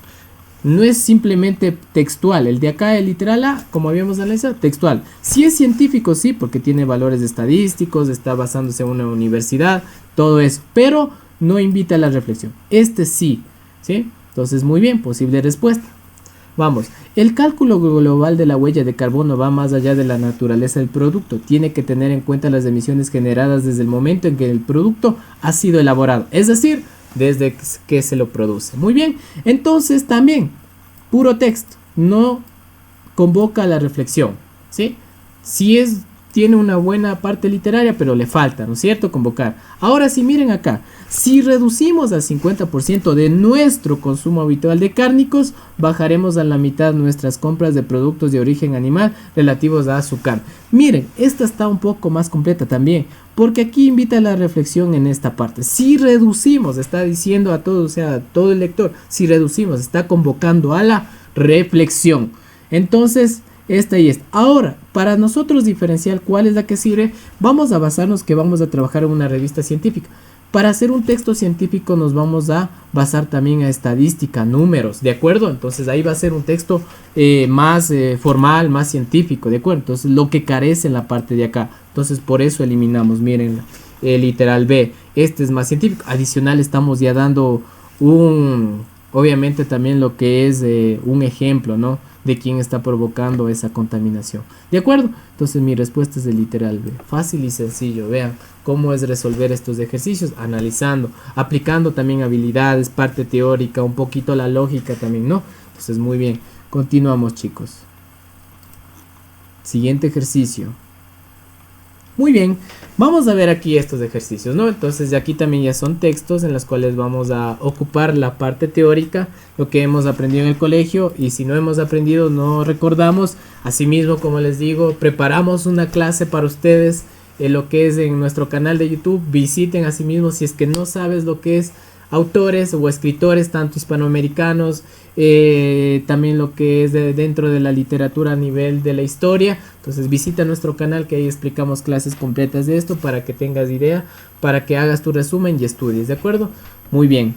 No es simplemente textual, el de acá, el literal A, como habíamos analizado, textual. Sí es científico, sí, porque tiene valores estadísticos, está basándose en una universidad, todo eso, pero no invita a la reflexión. Este sí, ¿sí? Entonces, muy bien, posible respuesta. Vamos, el cálculo global de la huella de carbono va más allá de la naturaleza del producto. Tiene que tener en cuenta las emisiones generadas desde el momento en que el producto ha sido elaborado, es decir, desde que se lo produce. Muy bien, entonces también puro texto, no convoca a la reflexión, ¿sí? Sí tiene una buena parte literaria, pero le falta, ¿no es cierto? Convocar. Ahora sí, miren acá, si reducimos al 50% de nuestro consumo habitual de cárnicos, bajaremos a la mitad nuestras compras de productos de origen animal relativos a su carne. Miren, esta está un poco más completa también, porque aquí invita a la reflexión en esta parte. Si reducimos, está diciendo a todos, o sea, a todo el lector, si reducimos, está convocando a la reflexión. Entonces, esta y esta. Ahora, para nosotros diferenciar cuál es la que sirve, vamos a basarnos que vamos a trabajar en una revista científica. Para hacer un texto científico nos vamos a basar también a estadística, números, ¿de acuerdo? Entonces ahí va a ser un texto más formal, más científico, ¿de acuerdo? Entonces lo que carece en la parte de acá. Entonces por eso eliminamos, miren, literal B. Este es más científico. Adicional estamos ya dando obviamente también lo que es un ejemplo, ¿no? De quién está provocando esa contaminación. ¿De acuerdo? Entonces mi respuesta es el literal B. Fácil y sencillo. Vean cómo es resolver estos ejercicios. Analizando, aplicando también habilidades, parte teórica, un poquito la lógica también, ¿no? Entonces muy bien. Continuamos, chicos. Siguiente ejercicio. Muy bien, vamos a ver aquí estos ejercicios, ¿no? Entonces de aquí también ya son textos en los cuales vamos a ocupar la parte teórica, lo que hemos aprendido en el colegio, y si no hemos aprendido no recordamos. Asimismo, como les digo, preparamos una clase para ustedes en lo que es en nuestro canal de YouTube. Visiten asimismo si es que no sabes lo que es autores o escritores tanto hispanoamericanos, también lo que es dentro de la literatura a nivel de la historia. Entonces visita nuestro canal, que ahí explicamos clases completas de esto para que tengas idea, para que hagas tu resumen y estudies, ¿de acuerdo? Muy bien,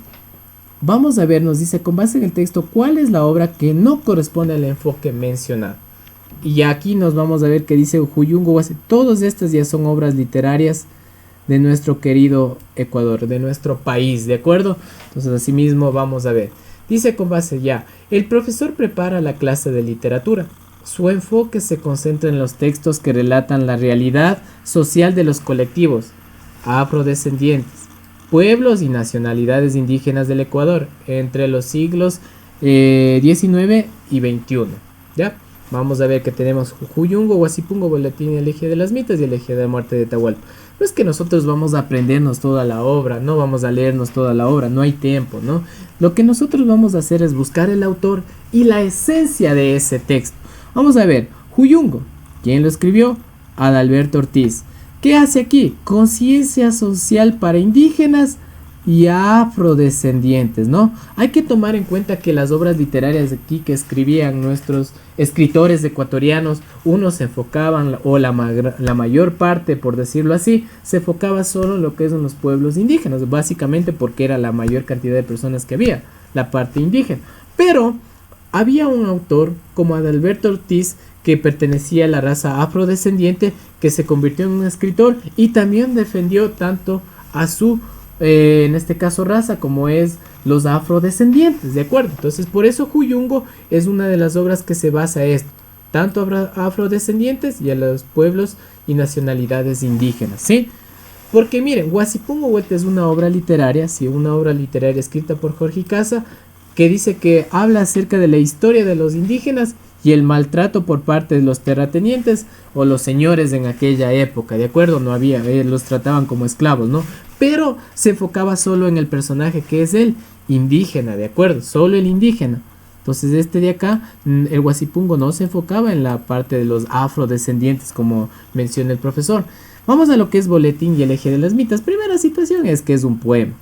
vamos a ver, nos dice con base en el texto cuál es la obra que no corresponde al enfoque mencionado. Y aquí nos vamos a ver que dice Huyungo. Todas estas ya son obras literarias de nuestro querido Ecuador, de nuestro país, ¿de acuerdo? Entonces asimismo vamos a ver. Dice con base ya, el profesor prepara la clase de literatura. Su enfoque se concentra en los textos que relatan la realidad social de los colectivos afrodescendientes, pueblos y nacionalidades indígenas del Ecuador entre los siglos XIX y XXI, ¿ya? Vamos a ver que tenemos Huyungo, Huasipungo, Boletín, el eje de las mitas y el eje de la muerte de Atahualpa. No es que nosotros vamos a aprendernos toda la obra, no vamos a leernos toda la obra, no hay tiempo, ¿no? Lo que nosotros vamos a hacer es buscar el autor y la esencia de ese texto. Vamos a ver, Huyungo, ¿quién lo escribió? Adalberto Ortiz. ¿Qué hace aquí? Conciencia social para indígenas y afrodescendientes, ¿no? Hay que tomar en cuenta que las obras literarias de aquí que escribían nuestros escritores ecuatorianos, unos se enfocaban, o la mayor parte, por decirlo así, se enfocaba solo en lo que son los pueblos indígenas, básicamente porque era la mayor cantidad de personas que había, la parte indígena. Pero había un autor como Adalberto Ortiz que pertenecía a la raza afrodescendiente, que se convirtió en un escritor y también defendió tanto a su en este caso raza, como es los afrodescendientes, ¿de acuerdo? Entonces por eso Huyungo es una de las obras que se basa en esto, tanto a afrodescendientes y a los pueblos y nacionalidades indígenas, ¿sí? Porque miren, Huasipungo Huete es una obra literaria, sí, una obra literaria escrita por Jorge Casa, que dice que habla acerca de la historia de los indígenas y el maltrato por parte de los terratenientes o los señores en aquella época, ¿de acuerdo? No había, los trataban como esclavos, ¿no? Pero se enfocaba solo en el personaje que es el indígena, ¿de acuerdo? Solo el indígena. Entonces este de acá, el Huasipungo no se enfocaba en la parte de los afrodescendientes como menciona el profesor. Vamos a lo que es Boletín y el eje de las mitas. Primera situación es que es un poema.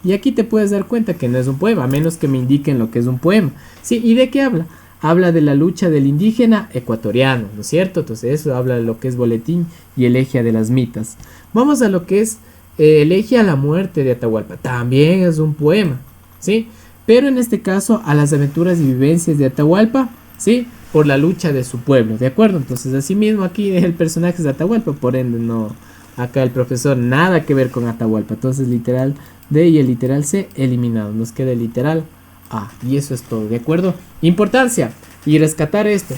Y aquí te puedes dar cuenta que no es un poema, a menos que me indiquen lo que es un poema. Sí, ¿y de qué habla? Habla de la lucha del indígena ecuatoriano, ¿no es cierto? Entonces eso habla de lo que es Boletín y el eje de las mitas. Vamos a lo que es el eje a la muerte de Atahualpa. También es un poema, ¿sí? Pero en este caso a las aventuras y vivencias de Atahualpa, ¿sí? Por la lucha de su pueblo, ¿de acuerdo? Entonces asimismo aquí el personaje es de Atahualpa, por ende no, acá el profesor nada que ver con Atahualpa. Entonces literal D y el literal C eliminado, nos queda el literal A y eso es todo, ¿de acuerdo? Importancia y rescatar esto.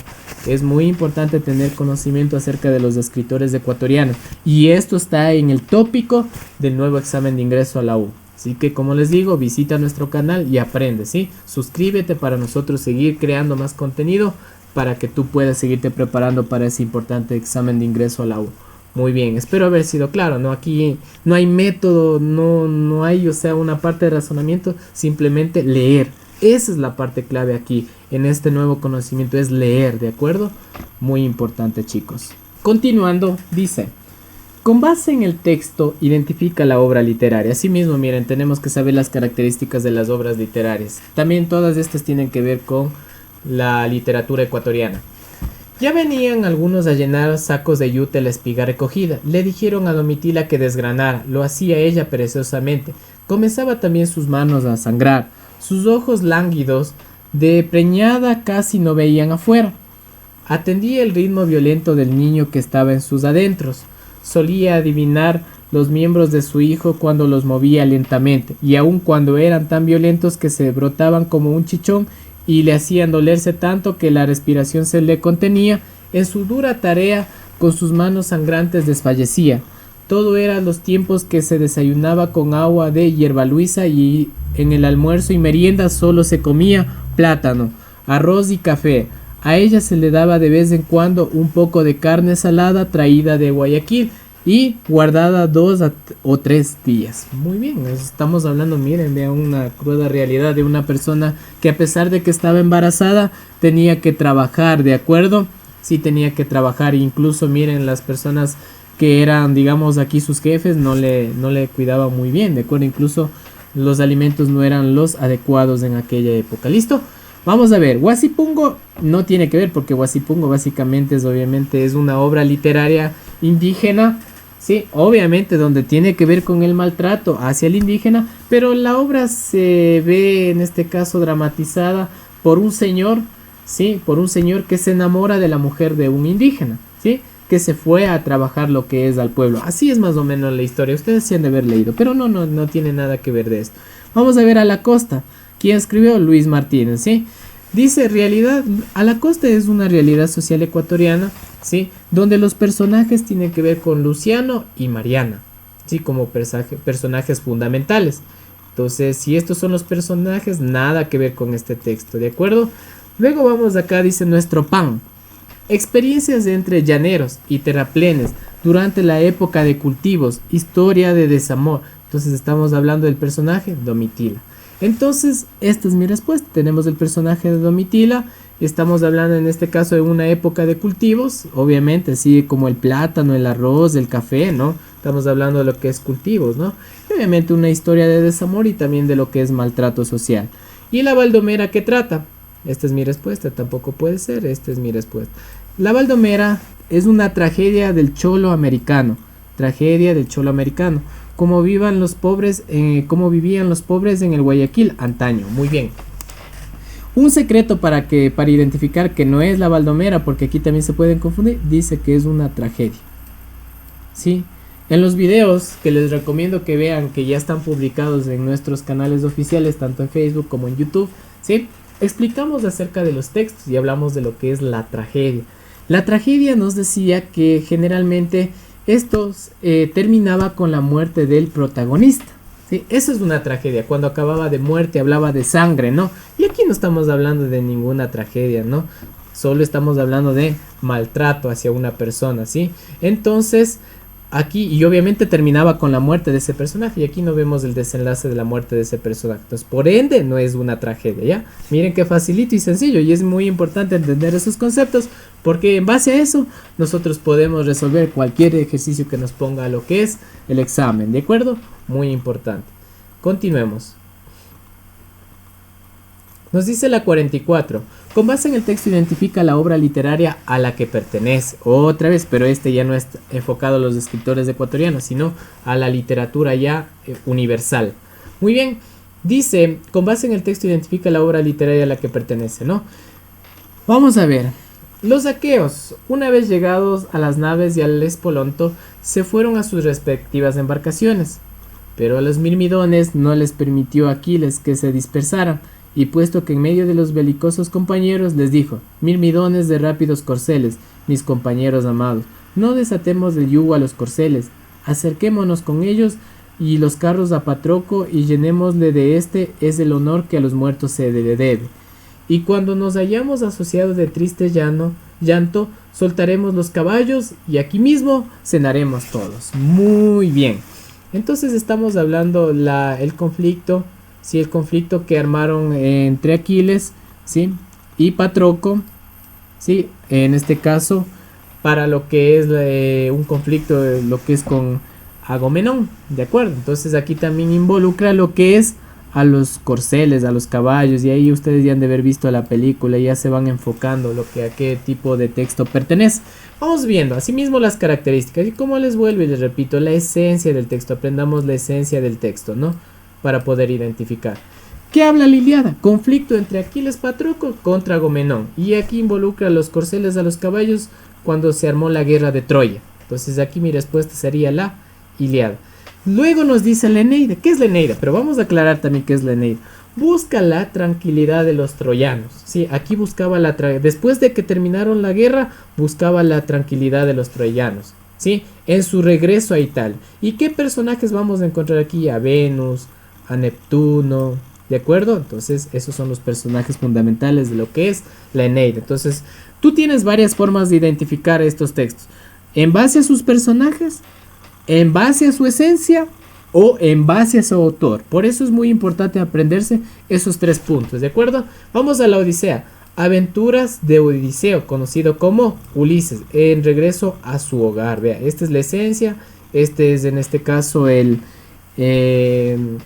Es muy importante tener conocimiento acerca de los escritores ecuatorianos y esto está en el tópico del nuevo examen de ingreso a la U. Así que como les digo, visita nuestro canal y aprende, ¿sí? Suscríbete para nosotros seguir creando más contenido para que tú puedas seguirte preparando para ese importante examen de ingreso a la U. Muy bien, espero haber sido claro, ¿no? Aquí no hay método, no hay, o sea, una parte de razonamiento, simplemente leer. Esa es la parte clave aquí, en este nuevo conocimiento, es leer, ¿de acuerdo? Muy importante, chicos. Continuando, dice, con base en el texto, identifica la obra literaria. Asimismo, miren, tenemos que saber las características de las obras literarias. También todas estas tienen que ver con la literatura ecuatoriana. Ya venían algunos a llenar sacos de yute la espiga recogida. Le dijeron a Domitila que desgranara. Lo hacía ella perezosamente. Comenzaba también sus manos a sangrar. Sus ojos lánguidos, de preñada, casi no veían afuera. Atendía el ritmo violento del niño que estaba en sus adentros. Solía adivinar los miembros de su hijo cuando los movía lentamente, y aun cuando eran tan violentos que se brotaban como un chichón y le hacían dolerse tanto que la respiración se le contenía, en su dura tarea con sus manos sangrantes desfallecía. Todo era los tiempos que se desayunaba con agua de hierba luisa y en el almuerzo y merienda solo se comía plátano, arroz y café. A ella se le daba de vez en cuando un poco de carne salada traída de Guayaquil y guardada 2 o 3 días. Muy bien, estamos hablando, miren, de una cruda realidad de una persona que a pesar de que estaba embarazada tenía que trabajar, ¿de acuerdo? Sí tenía que trabajar, incluso miren las personas que eran, digamos, aquí sus jefes no le cuidaban muy bien, ¿de acuerdo? Incluso los alimentos no eran los adecuados en aquella época. ¿Listo? Vamos a ver, Huasipungo no tiene que ver porque Huasipungo básicamente es obviamente es una obra literaria indígena, sí, obviamente donde tiene que ver con el maltrato hacia el indígena, pero la obra se ve en este caso dramatizada por un señor, sí, por un señor que se enamora de la mujer de un indígena, sí, que se fue a trabajar lo que es al pueblo. Así es más o menos la historia, ustedes sí han de haber leído, pero no tiene nada que ver de esto. Vamos a ver a la costa. ¿Quién escribió? Luis Martínez, ¿sí? Dice, realidad, a la costa es una realidad social ecuatoriana, ¿sí? Donde los personajes tienen que ver con Luciano y Mariana, ¿sí? Como personajes fundamentales. Entonces, si estos son los personajes, nada que ver con este texto, ¿de acuerdo? Luego vamos acá, dice nuestro pan. Experiencias entre llaneros y terraplenes durante la época de cultivos, historia de desamor. Entonces estamos hablando del personaje Domitila. Entonces, esta es mi respuesta. Tenemos el personaje de Domitila. Estamos hablando en este caso de una época de cultivos, obviamente, así como el plátano, el arroz, el café, ¿no? Estamos hablando de lo que es cultivos, ¿no? Y obviamente una historia de desamor y también de lo que es maltrato social. ¿Y la Baldomera qué trata? Esta es mi respuesta, tampoco puede ser, esta es mi respuesta. La Baldomera es una tragedia del cholo americano, tragedia del cholo americano, como vivían los pobres en el Guayaquil antaño. Muy bien. Un secreto para identificar que no es la Baldomera, porque aquí también se pueden confundir, dice que es una tragedia. ¿Sí? En los videos que les recomiendo que vean, que ya están publicados en nuestros canales oficiales, tanto en Facebook como en YouTube, ¿sí? Explicamos acerca de los textos y hablamos de lo que es la tragedia. La tragedia nos decía que generalmente esto terminaba con la muerte del protagonista. ¿Sí? Eso es una tragedia. Cuando acababa de muerte hablaba de sangre, ¿no? Y aquí no estamos hablando de ninguna tragedia, ¿no? Solo estamos hablando de maltrato hacia una persona, ¿sí? Entonces, aquí, y obviamente terminaba con la muerte de ese personaje, y aquí no vemos el desenlace de la muerte de ese personaje. Entonces, por ende, no es una tragedia, ¿ya? Miren qué facilito y sencillo, y es muy importante entender esos conceptos, porque en base a eso, nosotros podemos resolver cualquier ejercicio que nos ponga lo que es el examen, ¿de acuerdo? Muy importante. Continuemos. Nos dice la 44. Con base en el texto identifica la obra literaria a la que pertenece. Otra vez, pero este ya no es enfocado a los escritores ecuatorianos, sino a la literatura ya universal. Muy bien, dice, con base en el texto identifica la obra literaria a la que pertenece, ¿no? Vamos a ver. Los aqueos, una vez llegados a las naves y al Espolonto, se fueron a sus respectivas embarcaciones. Pero a los mirmidones no les permitió Aquiles que se dispersaran, y puesto que en medio de los belicosos compañeros les dijo: mirmidones de rápidos corceles, mis compañeros amados, no desatemos del yugo a los corceles, acerquémonos con ellos y los carros a Patroco y llenémosle de este es el honor que a los muertos se le debe. Y cuando nos hayamos asociado de triste llanto, soltaremos los caballos y aquí mismo cenaremos todos. Muy bien. Entonces estamos hablando el conflicto, ¿sí? El conflicto que armaron entre Aquiles, ¿sí? Y Patroco, ¿sí? En este caso, para lo que es un conflicto, lo que es con Agamenón, ¿de acuerdo? Entonces aquí también involucra lo que es a los corceles, a los caballos, y ahí ustedes ya han de haber visto la película y ya se van enfocando lo que a qué tipo de texto pertenece. Vamos viendo, asimismo las características y como les vuelvo y les repito, la esencia del texto, aprendamos la esencia del texto, ¿no? Para poder identificar. ¿Qué habla la Ilíada? Conflicto entre Aquiles Patroco contra Agamenón, y aquí involucra a los corceles, a los caballos cuando se armó la guerra de Troya. Entonces aquí mi respuesta sería la Ilíada. Luego nos dice la Eneida. ¿Qué es la Eneida? Pero vamos a aclarar también qué es la Eneida. Busca la tranquilidad de los troyanos. Sí, aquí buscaba después de que terminaron la guerra, buscaba la tranquilidad de los troyanos. Sí, en su regreso a Italia. ¿Y qué personajes vamos a encontrar aquí? A Venus, a Neptuno, ¿de acuerdo? Entonces, esos son los personajes fundamentales de lo que es la Eneida. Entonces, tú tienes varias formas de identificar estos textos. En base a sus personajes, en base a su esencia o en base a su autor. Por eso es muy importante aprenderse esos tres puntos, ¿de acuerdo? Vamos a la Odisea. Aventuras de Odiseo, conocido como Ulises, en regreso a su hogar. Vea, esta es la esencia. Este es en este caso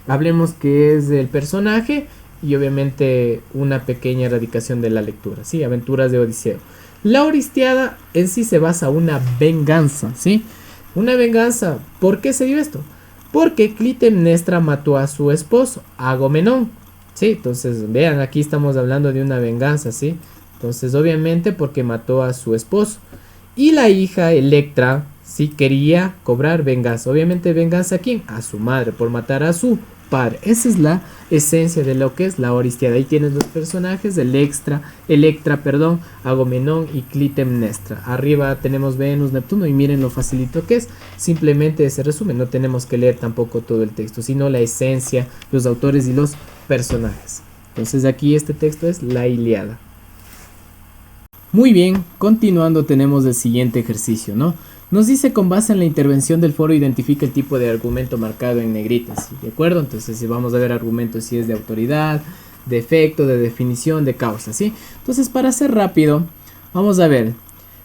hablemos que es el personaje y obviamente una pequeña erradicación de la lectura. Sí, Aventuras de Odiseo. La Oristiada en sí se basa en una venganza, ¿sí? Una venganza. ¿Por qué se dio esto? Porque Clitemnestra mató a su esposo, Agamenón. Sí, entonces vean, aquí estamos hablando de una venganza, ¿sí? Entonces obviamente porque mató a su esposo. Y la hija Electra, sí, quería cobrar venganza. Obviamente venganza ¿a quién? A su madre, por matar a su padre. Esa es la esencia de lo que es la Oristiada. Ahí tienes los personajes, Electra, Agamenón y Clitemnestra. Arriba tenemos Venus, Neptuno y miren lo facilito que es. Simplemente ese resumen, no tenemos que leer tampoco todo el texto, sino la esencia, los autores y los personajes. Entonces aquí este texto es la Ilíada. Muy bien, continuando tenemos el siguiente ejercicio, ¿no? Nos dice con base en la intervención del foro identifica el tipo de argumento marcado en negritas, ¿sí? ¿De acuerdo? Entonces si vamos a ver argumentos si es de autoridad, de efecto, de definición, de causa, ¿sí? Entonces para ser rápido, vamos a ver.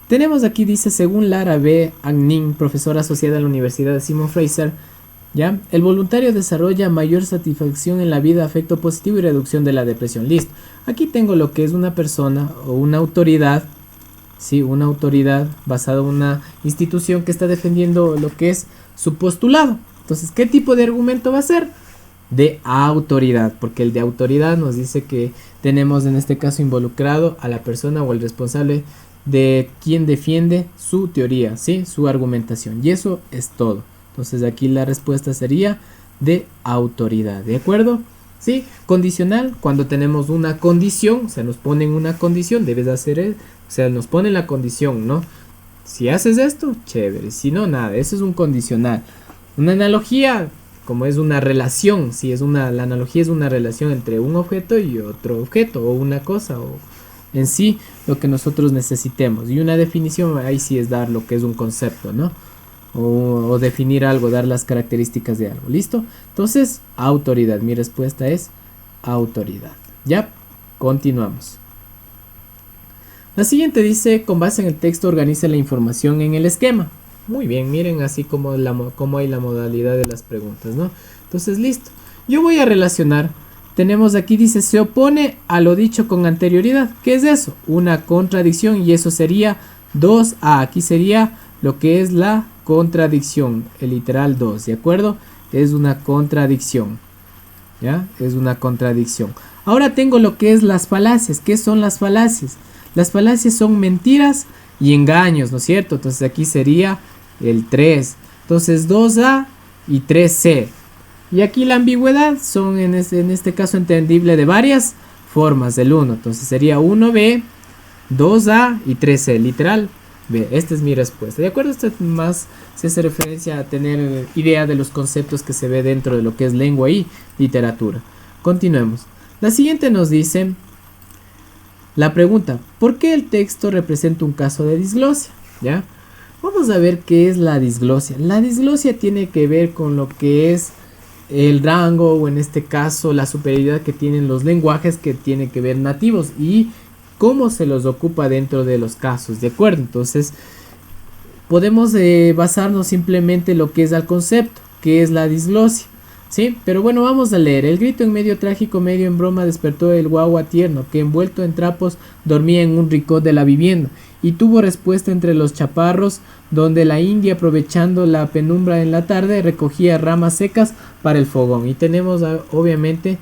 Tenemos aquí, dice, según Lara B. Agnin, profesora asociada a la Universidad de Simon Fraser, ¿ya? El voluntario desarrolla mayor satisfacción en la vida, afecto positivo y reducción de la depresión. Listo. Aquí tengo lo que es una persona o una autoridad, ¿sí? Una autoridad basada en una institución que está defendiendo lo que es su postulado. Entonces, ¿qué tipo de argumento va a ser? De autoridad, porque el de autoridad nos dice que tenemos en este caso involucrado a la persona o el responsable de quien defiende su teoría, ¿sí? Su argumentación. Y eso es todo. Entonces aquí la respuesta sería de autoridad, ¿de acuerdo? ¿Sí? Condicional, cuando tenemos una condición, se nos pone en una condición, debes hacer, o sea, nos pone la condición, ¿no? Si haces esto, chévere, si no, nada, eso es un condicional. Una analogía, como es una relación, si es la analogía es una relación entre un objeto y otro objeto, o una cosa, o en sí, lo que nosotros necesitemos. Y una definición, ahí sí es dar lo que es un concepto, ¿no? O definir algo, dar las características de algo. ¿Listo? Entonces, autoridad. Mi respuesta es autoridad. Ya, continuamos. La siguiente dice, con base en el texto, organiza la información en el esquema. Muy bien, miren así como hay la modalidad de las preguntas, ¿no? Entonces, listo. Yo voy a relacionar. Tenemos aquí, dice, se opone a lo dicho con anterioridad. ¿Qué es eso? Una contradicción y eso sería 2A. Aquí sería lo que es la contradicción, el literal 2, ¿de acuerdo? Es una contradicción, ¿ya? Es una contradicción. Ahora tengo lo que es las falacias. ¿Qué son las falacias? Las falacias son mentiras y engaños, ¿no es cierto? Entonces aquí sería el 3. Entonces 2A y 3C. Y aquí la ambigüedad son en este caso entendible de varias formas del 1. Entonces sería 1B, 2A y 3C, literal. B, esta es mi respuesta. ¿De acuerdo? Esto más se hace referencia a tener idea de los conceptos que se ve dentro de lo que es lengua y literatura. Continuemos. La siguiente nos dice la pregunta, ¿por qué el texto representa un caso de disglosia? ¿Ya? Vamos a ver qué es la disglosia. La disglosia tiene que ver con lo que es el rango o en este caso la superioridad que tienen los lenguajes que tienen que ver nativos y cómo se los ocupa dentro de los casos, ¿de acuerdo? Entonces, podemos basarnos simplemente en lo que es el concepto, que es la disglosia, ¿sí? Pero bueno, vamos a leer. El grito en medio trágico, medio en broma, despertó el guagua tierno, que envuelto en trapos dormía en un rincón de la vivienda, y tuvo respuesta entre los chaparros, donde la india, aprovechando la penumbra en la tarde, recogía ramas secas para el fogón. Y tenemos, obviamente,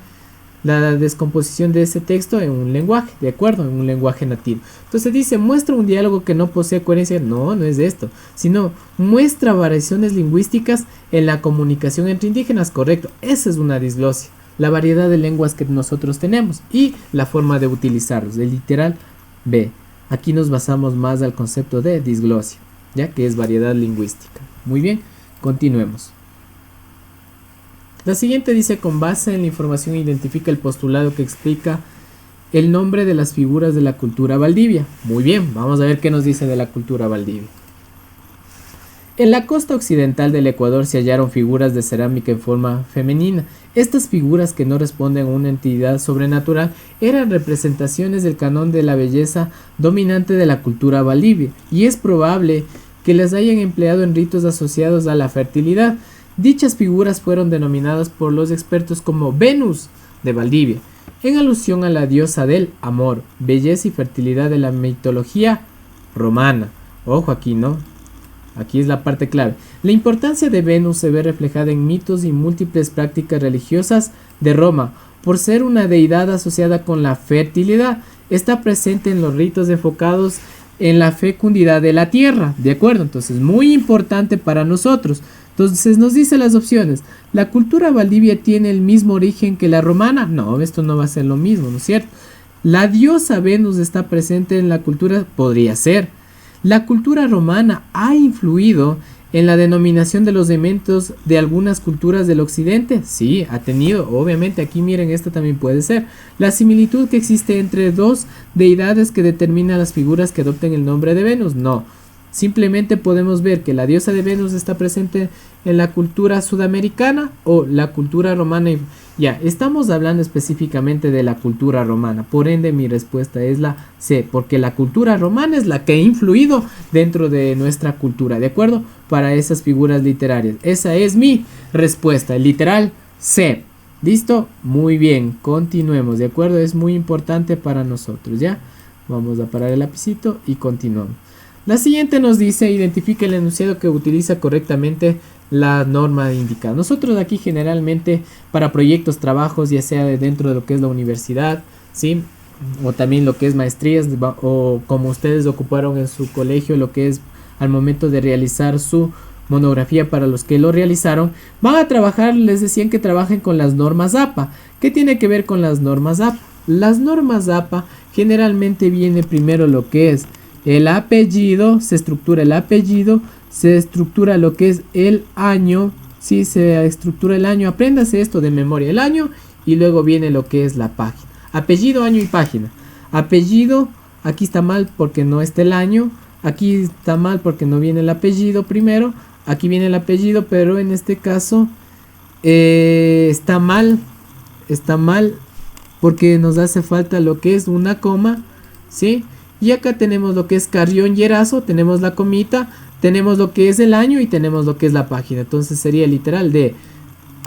la descomposición de ese texto en un lenguaje, ¿de acuerdo? En un lenguaje nativo. Entonces dice, muestra un diálogo que no posee coherencia. No, no es esto, sino muestra variaciones lingüísticas en la comunicación entre indígenas, correcto. Esa es una disglosia, la variedad de lenguas que nosotros tenemos y la forma de utilizarlos, el literal B. Aquí nos basamos más al concepto de disglosia, ya que es variedad lingüística. Muy bien, continuemos. La siguiente dice, con base en la información identifica el postulado que explica el nombre de las figuras de la cultura Valdivia. Muy bien, vamos a ver qué nos dice de la cultura Valdivia. En la costa occidental del Ecuador se hallaron figuras de cerámica en forma femenina. Estas figuras, que no responden a una entidad sobrenatural, eran representaciones del canon de la belleza dominante de la cultura Valdivia, y es probable que las hayan empleado en ritos asociados a la fertilidad. Dichas figuras fueron denominadas por los expertos como Venus de Valdivia, en alusión a la diosa del amor, belleza y fertilidad de la mitología romana. Ojo aquí, ¿no? Aquí es la parte clave. La importancia de Venus se ve reflejada en mitos y múltiples prácticas religiosas de Roma. Por ser una deidad asociada con la fertilidad, está presente en los ritos enfocados en la fecundidad de la tierra. ¿De acuerdo? Entonces, muy importante para nosotros. Entonces nos dice las opciones. ¿La cultura Valdivia tiene el mismo origen que la romana? No, esto no va a ser lo mismo, ¿no es cierto? ¿La diosa Venus está presente en la cultura? Podría ser. ¿La cultura romana ha influido en la denominación de los elementos de algunas culturas del occidente? Sí, ha tenido, obviamente. Aquí miren, esta también puede ser. La similitud que existe entre dos deidades que determina las figuras que adopten el nombre de Venus. No, simplemente podemos ver que la diosa de Venus está presente en la cultura sudamericana o la cultura romana. Ya, estamos hablando específicamente de la cultura romana, por ende mi respuesta es la C, porque la cultura romana es la que ha influido dentro de nuestra cultura, ¿de acuerdo? Para esas figuras literarias. Esa es mi respuesta, literal C. ¿Listo? Muy bien, continuemos, ¿de acuerdo? Es muy importante para nosotros, ¿ya? Vamos a parar el lapicito y continuamos. La siguiente nos dice, identifica el enunciado que utiliza correctamente la norma indicada. Nosotros aquí generalmente para proyectos, trabajos, ya sea dentro de lo que es la universidad, ¿sí? O también lo que es maestrías, o como ustedes ocuparon en su colegio, lo que es al momento de realizar su monografía, para los que lo realizaron, van a trabajar, les decían que trabajen con las normas APA. ¿Qué tiene que ver con las normas APA? Las normas APA generalmente viene primero lo que es el apellido, se estructura el apellido, se estructura lo que es el año, sí, se estructura el año, apréndase esto de memoria, el año, y luego viene lo que es la página. Apellido, año y página. Apellido, aquí está mal porque no está el año, aquí está mal porque no viene el apellido primero, aquí viene el apellido, pero en este caso está mal porque nos hace falta lo que es una coma, ¿sí? Y acá tenemos lo que es Carrión y Erazo, tenemos la comita, tenemos lo que es el año y tenemos lo que es la página. Entonces sería literal de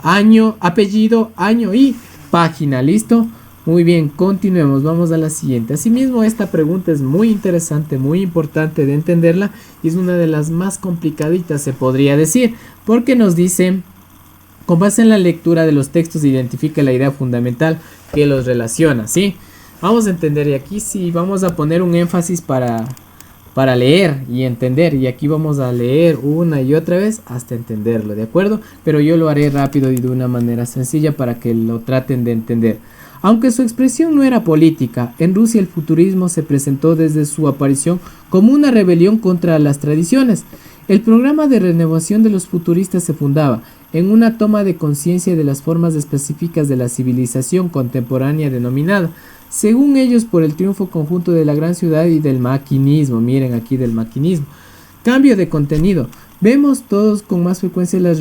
año, apellido, año y página. ¿Listo? Muy bien, continuemos, vamos a la siguiente. Asimismo, esta pregunta es muy interesante, muy importante de entenderla y es una de las más complicaditas, se podría decir, porque nos dice, con base en la lectura de los textos, identifica la idea fundamental que los relaciona, ¿sí? Vamos a entender, y aquí sí vamos a poner un énfasis para leer y entender, y aquí vamos a leer una y otra vez hasta entenderlo, ¿de acuerdo? Pero yo lo haré rápido y de una manera sencilla para que lo traten de entender. Aunque su expresión no era política, en Rusia el futurismo se presentó desde su aparición como una rebelión contra las tradiciones. El programa de renovación de los futuristas se fundaba en una toma de conciencia de las formas específicas de la civilización contemporánea denominada, según ellos, por el triunfo conjunto de la gran ciudad y del maquinismo. Miren aquí, del maquinismo. Cambio de contenido. Vemos todos con más frecuencia las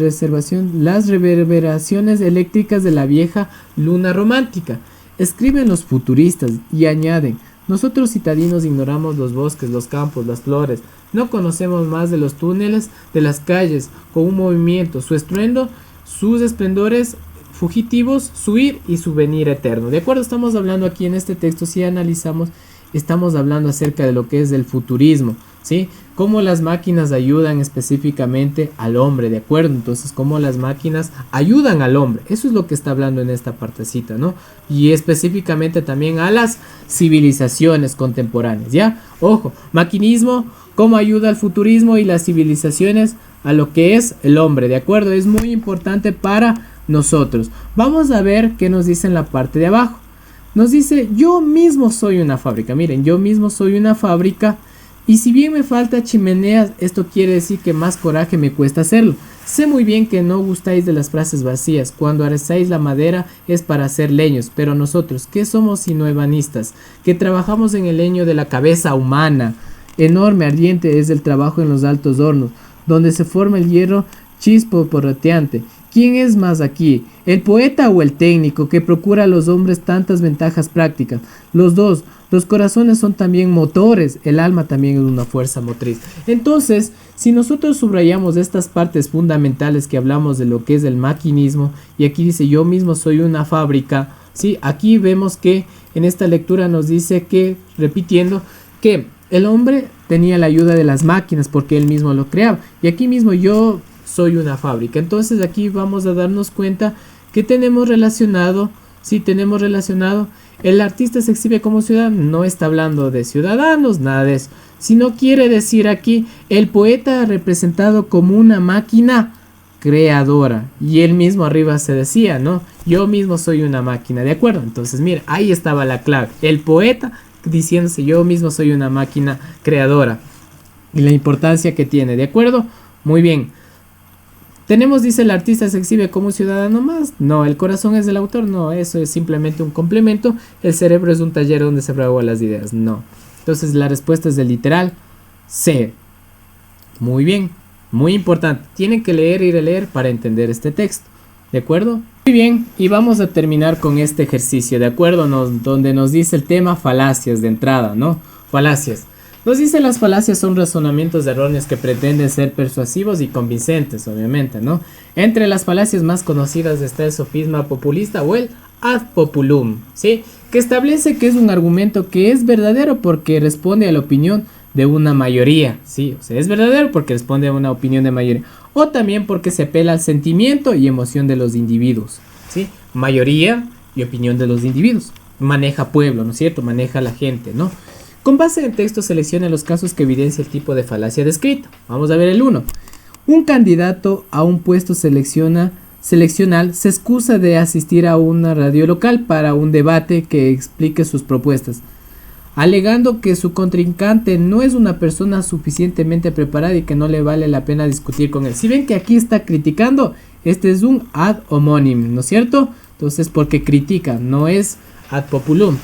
reverberaciones eléctricas de la vieja luna romántica. Escriben los futuristas y añaden: nosotros citadinos ignoramos los bosques, los campos, las flores. No conocemos más de los túneles, de las calles, con un movimiento, su estruendo, sus esplendores fugitivos, su ir y su venir eterno. De acuerdo, estamos hablando aquí en este texto, si analizamos, estamos hablando acerca de lo que es el futurismo, ¿sí? Cómo las máquinas ayudan específicamente al hombre, ¿de acuerdo? Entonces, cómo las máquinas ayudan al hombre. Eso es lo que está hablando en esta partecita, ¿no? Y específicamente también a las civilizaciones contemporáneas, ¿ya? Ojo, maquinismo, cómo ayuda al futurismo y las civilizaciones a lo que es el hombre, ¿de acuerdo? Es muy importante para nosotros. Vamos a ver qué nos dice en la parte de abajo. Nos dice: yo mismo soy una fábrica. Miren, yo mismo soy una fábrica, y si bien me falta chimeneas, esto quiere decir que más coraje me cuesta hacerlo. Sé muy bien que no gustáis de las frases vacías. Cuando arezáis la madera es para hacer leños, pero nosotros, ¿qué somos sino ebanistas? Que trabajamos en el leño de la cabeza humana. Enorme, ardiente es el trabajo en los altos hornos, donde se forma el hierro chisporroteante. ¿Quién es más aquí, el poeta o el técnico que procura a los hombres tantas ventajas prácticas? Los dos. Los corazones son también motores, el alma también es una fuerza motriz. Entonces, si nosotros subrayamos estas partes fundamentales que hablamos de lo que es el maquinismo, y aquí dice: yo mismo soy una fábrica, ¿sí? Aquí vemos que en esta lectura nos dice que, repitiendo, que el hombre tenía la ayuda de las máquinas porque él mismo lo creaba. Y aquí mismo yo soy una fábrica. Entonces aquí vamos a darnos cuenta que tenemos relacionado, sí, tenemos relacionado. El artista se exhibe como ciudadano, no está hablando de ciudadanos, nada de eso, sino quiere decir aquí el poeta representado como una máquina creadora, y él mismo arriba se decía, ¿no? Yo mismo soy una máquina, ¿de acuerdo? Entonces mira, ahí estaba la clave, el poeta diciéndose: yo mismo soy una máquina creadora, y la importancia que tiene, ¿de acuerdo? Muy bien. Tenemos, dice, el artista se exhibe como un ciudadano más. No, el corazón es del autor. No, eso es simplemente un complemento. El cerebro es un taller donde se fraguan las ideas. No. Entonces la respuesta es del literal C. Muy bien, muy importante. Tienen que leer y releer para entender este texto. ¿De acuerdo? Muy bien, y vamos a terminar con este ejercicio, ¿de acuerdo? Donde nos dice el tema falacias de entrada, ¿no? Falacias. Nos dice las falacias son razonamientos erróneos que pretenden ser persuasivos y convincentes, obviamente, ¿no? Entre las falacias más conocidas está el sofisma populista o el ad populum, ¿sí? Que establece que es un argumento que es verdadero porque responde a la opinión de una mayoría, ¿sí? O sea, es verdadero porque responde a una opinión de mayoría. O también porque se apela al sentimiento y emoción de los individuos, ¿sí? Mayoría y opinión de los individuos. Maneja pueblo, ¿no es cierto? Maneja a la gente, ¿no? Con base en el texto selecciona los casos que evidencia el tipo de falacia descrito. Vamos a ver el 1. Un candidato a un puesto seleccional se excusa de asistir a una radio local para un debate que explique sus propuestas, alegando que su contrincante no es una persona suficientemente preparada y que no le vale la pena discutir con él. Si ven que aquí está criticando, este es un ad hominem, ¿no es cierto? Entonces, porque critica, no es ad populum.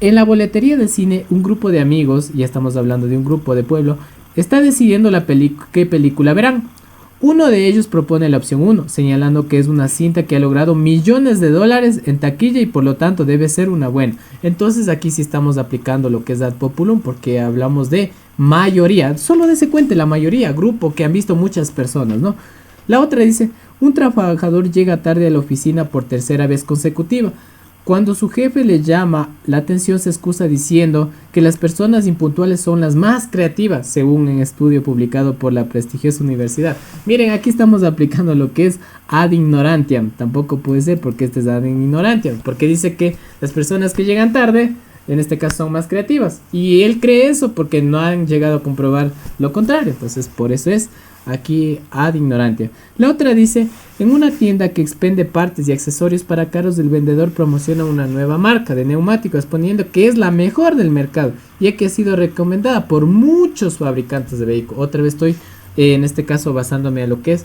En la boletería del cine, un grupo de amigos, ya estamos hablando de un grupo de pueblo, está decidiendo qué película verán. Uno de ellos propone la opción 1, señalando que es una cinta que ha logrado millones de dólares en taquilla y por lo tanto debe ser una buena. Entonces aquí sí estamos aplicando lo que es ad populum porque hablamos de mayoría. Solo dése cuenta, la mayoría, grupo que han visto muchas personas, ¿no? La otra dice, un trabajador llega tarde a la oficina por tercera vez consecutiva. Cuando su jefe le llama la atención se excusa diciendo que las personas impuntuales son las más creativas, según un estudio publicado por la prestigiosa universidad. Miren, aquí estamos aplicando lo que es ad ignorantiam. Tampoco puede ser porque este es ad ignorantiam, porque dice que las personas que llegan tarde, en este caso, son más creativas. Y él cree eso porque no han llegado a comprobar lo contrario. Entonces, por eso es aquí ad ignorantiam. La otra dice, en una tienda que expende partes y accesorios para carros, el vendedor promociona una nueva marca de neumáticos, poniendo que es la mejor del mercado, ya que ha sido recomendada por muchos fabricantes de vehículos. Otra vez estoy, en este caso, basándome a lo que es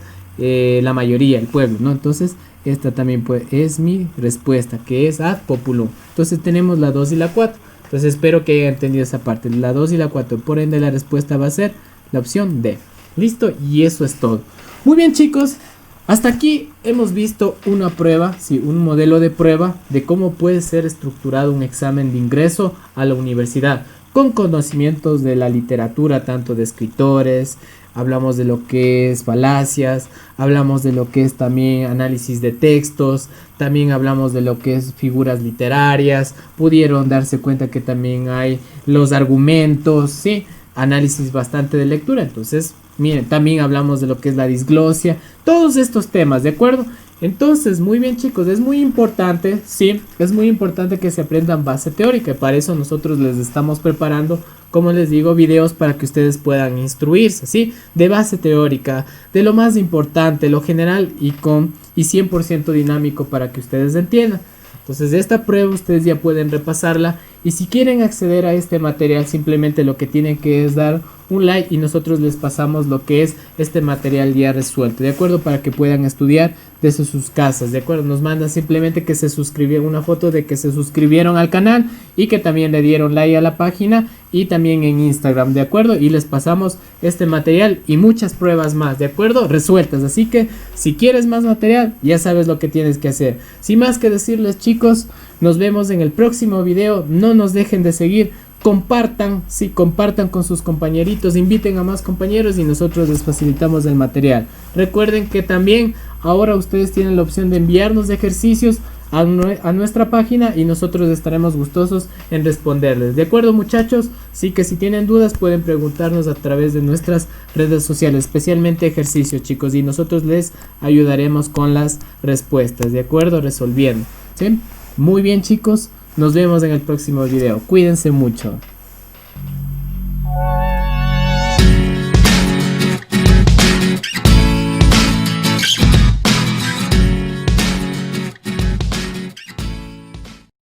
la mayoría, el pueblo, ¿no? Entonces, esta también es mi respuesta, que es ad populum. Entonces, tenemos la 2 y la 4. Entonces, espero que hayan entendido esa parte, la 2 y la 4. Por ende, la respuesta va a ser la opción D. Listo, y eso es todo. Muy bien, chicos, hasta aquí hemos visto una prueba, sí, un modelo de prueba de cómo puede ser estructurado un examen de ingreso a la universidad, con conocimientos de la literatura, tanto de escritores, hablamos de lo que es falacias, hablamos de lo que es también análisis de textos, también hablamos de lo que es figuras literarias, pudieron darse cuenta que también hay los argumentos, sí, análisis bastante de lectura. Entonces, miren, también hablamos de lo que es la disglosia, todos estos temas, ¿de acuerdo? Entonces, muy bien, chicos, es muy importante, sí, es muy importante que se aprendan base teórica y para eso nosotros les estamos preparando, como les digo, videos para que ustedes puedan instruirse, ¿sí? De base teórica, de lo más importante, lo general y 100% dinámico para que ustedes entiendan. Entonces, de esta prueba ustedes ya pueden repasarla y si quieren acceder a este material, simplemente lo que tienen que es dar un like y nosotros les pasamos lo que es este material ya resuelto, ¿de acuerdo? Para que puedan estudiar desde sus casas, ¿de acuerdo? Nos mandan simplemente que se suscribieron, una foto de que se suscribieron al canal y que también le dieron like a la página y también en Instagram, ¿de acuerdo? Y les pasamos este material y muchas pruebas más, ¿de acuerdo? Resueltas, así que si quieres más material, ya sabes lo que tienes que hacer. Sin más que decirles, chicos, nos vemos en el próximo video, no nos dejen de seguir. Compartan, sí, compartan con sus compañeritos, inviten a más compañeros y nosotros les facilitamos el material. Recuerden que también ahora ustedes tienen la opción de enviarnos ejercicios a nuestra página y nosotros estaremos gustosos en responderles. ¿De acuerdo, muchachos? Sí, que si tienen dudas pueden preguntarnos a través de nuestras redes sociales, especialmente ejercicios, chicos, y nosotros les ayudaremos con las respuestas, ¿de acuerdo? Resolviendo, ¿sí? Muy bien, chicos. Nos vemos en el próximo video. Cuídense mucho.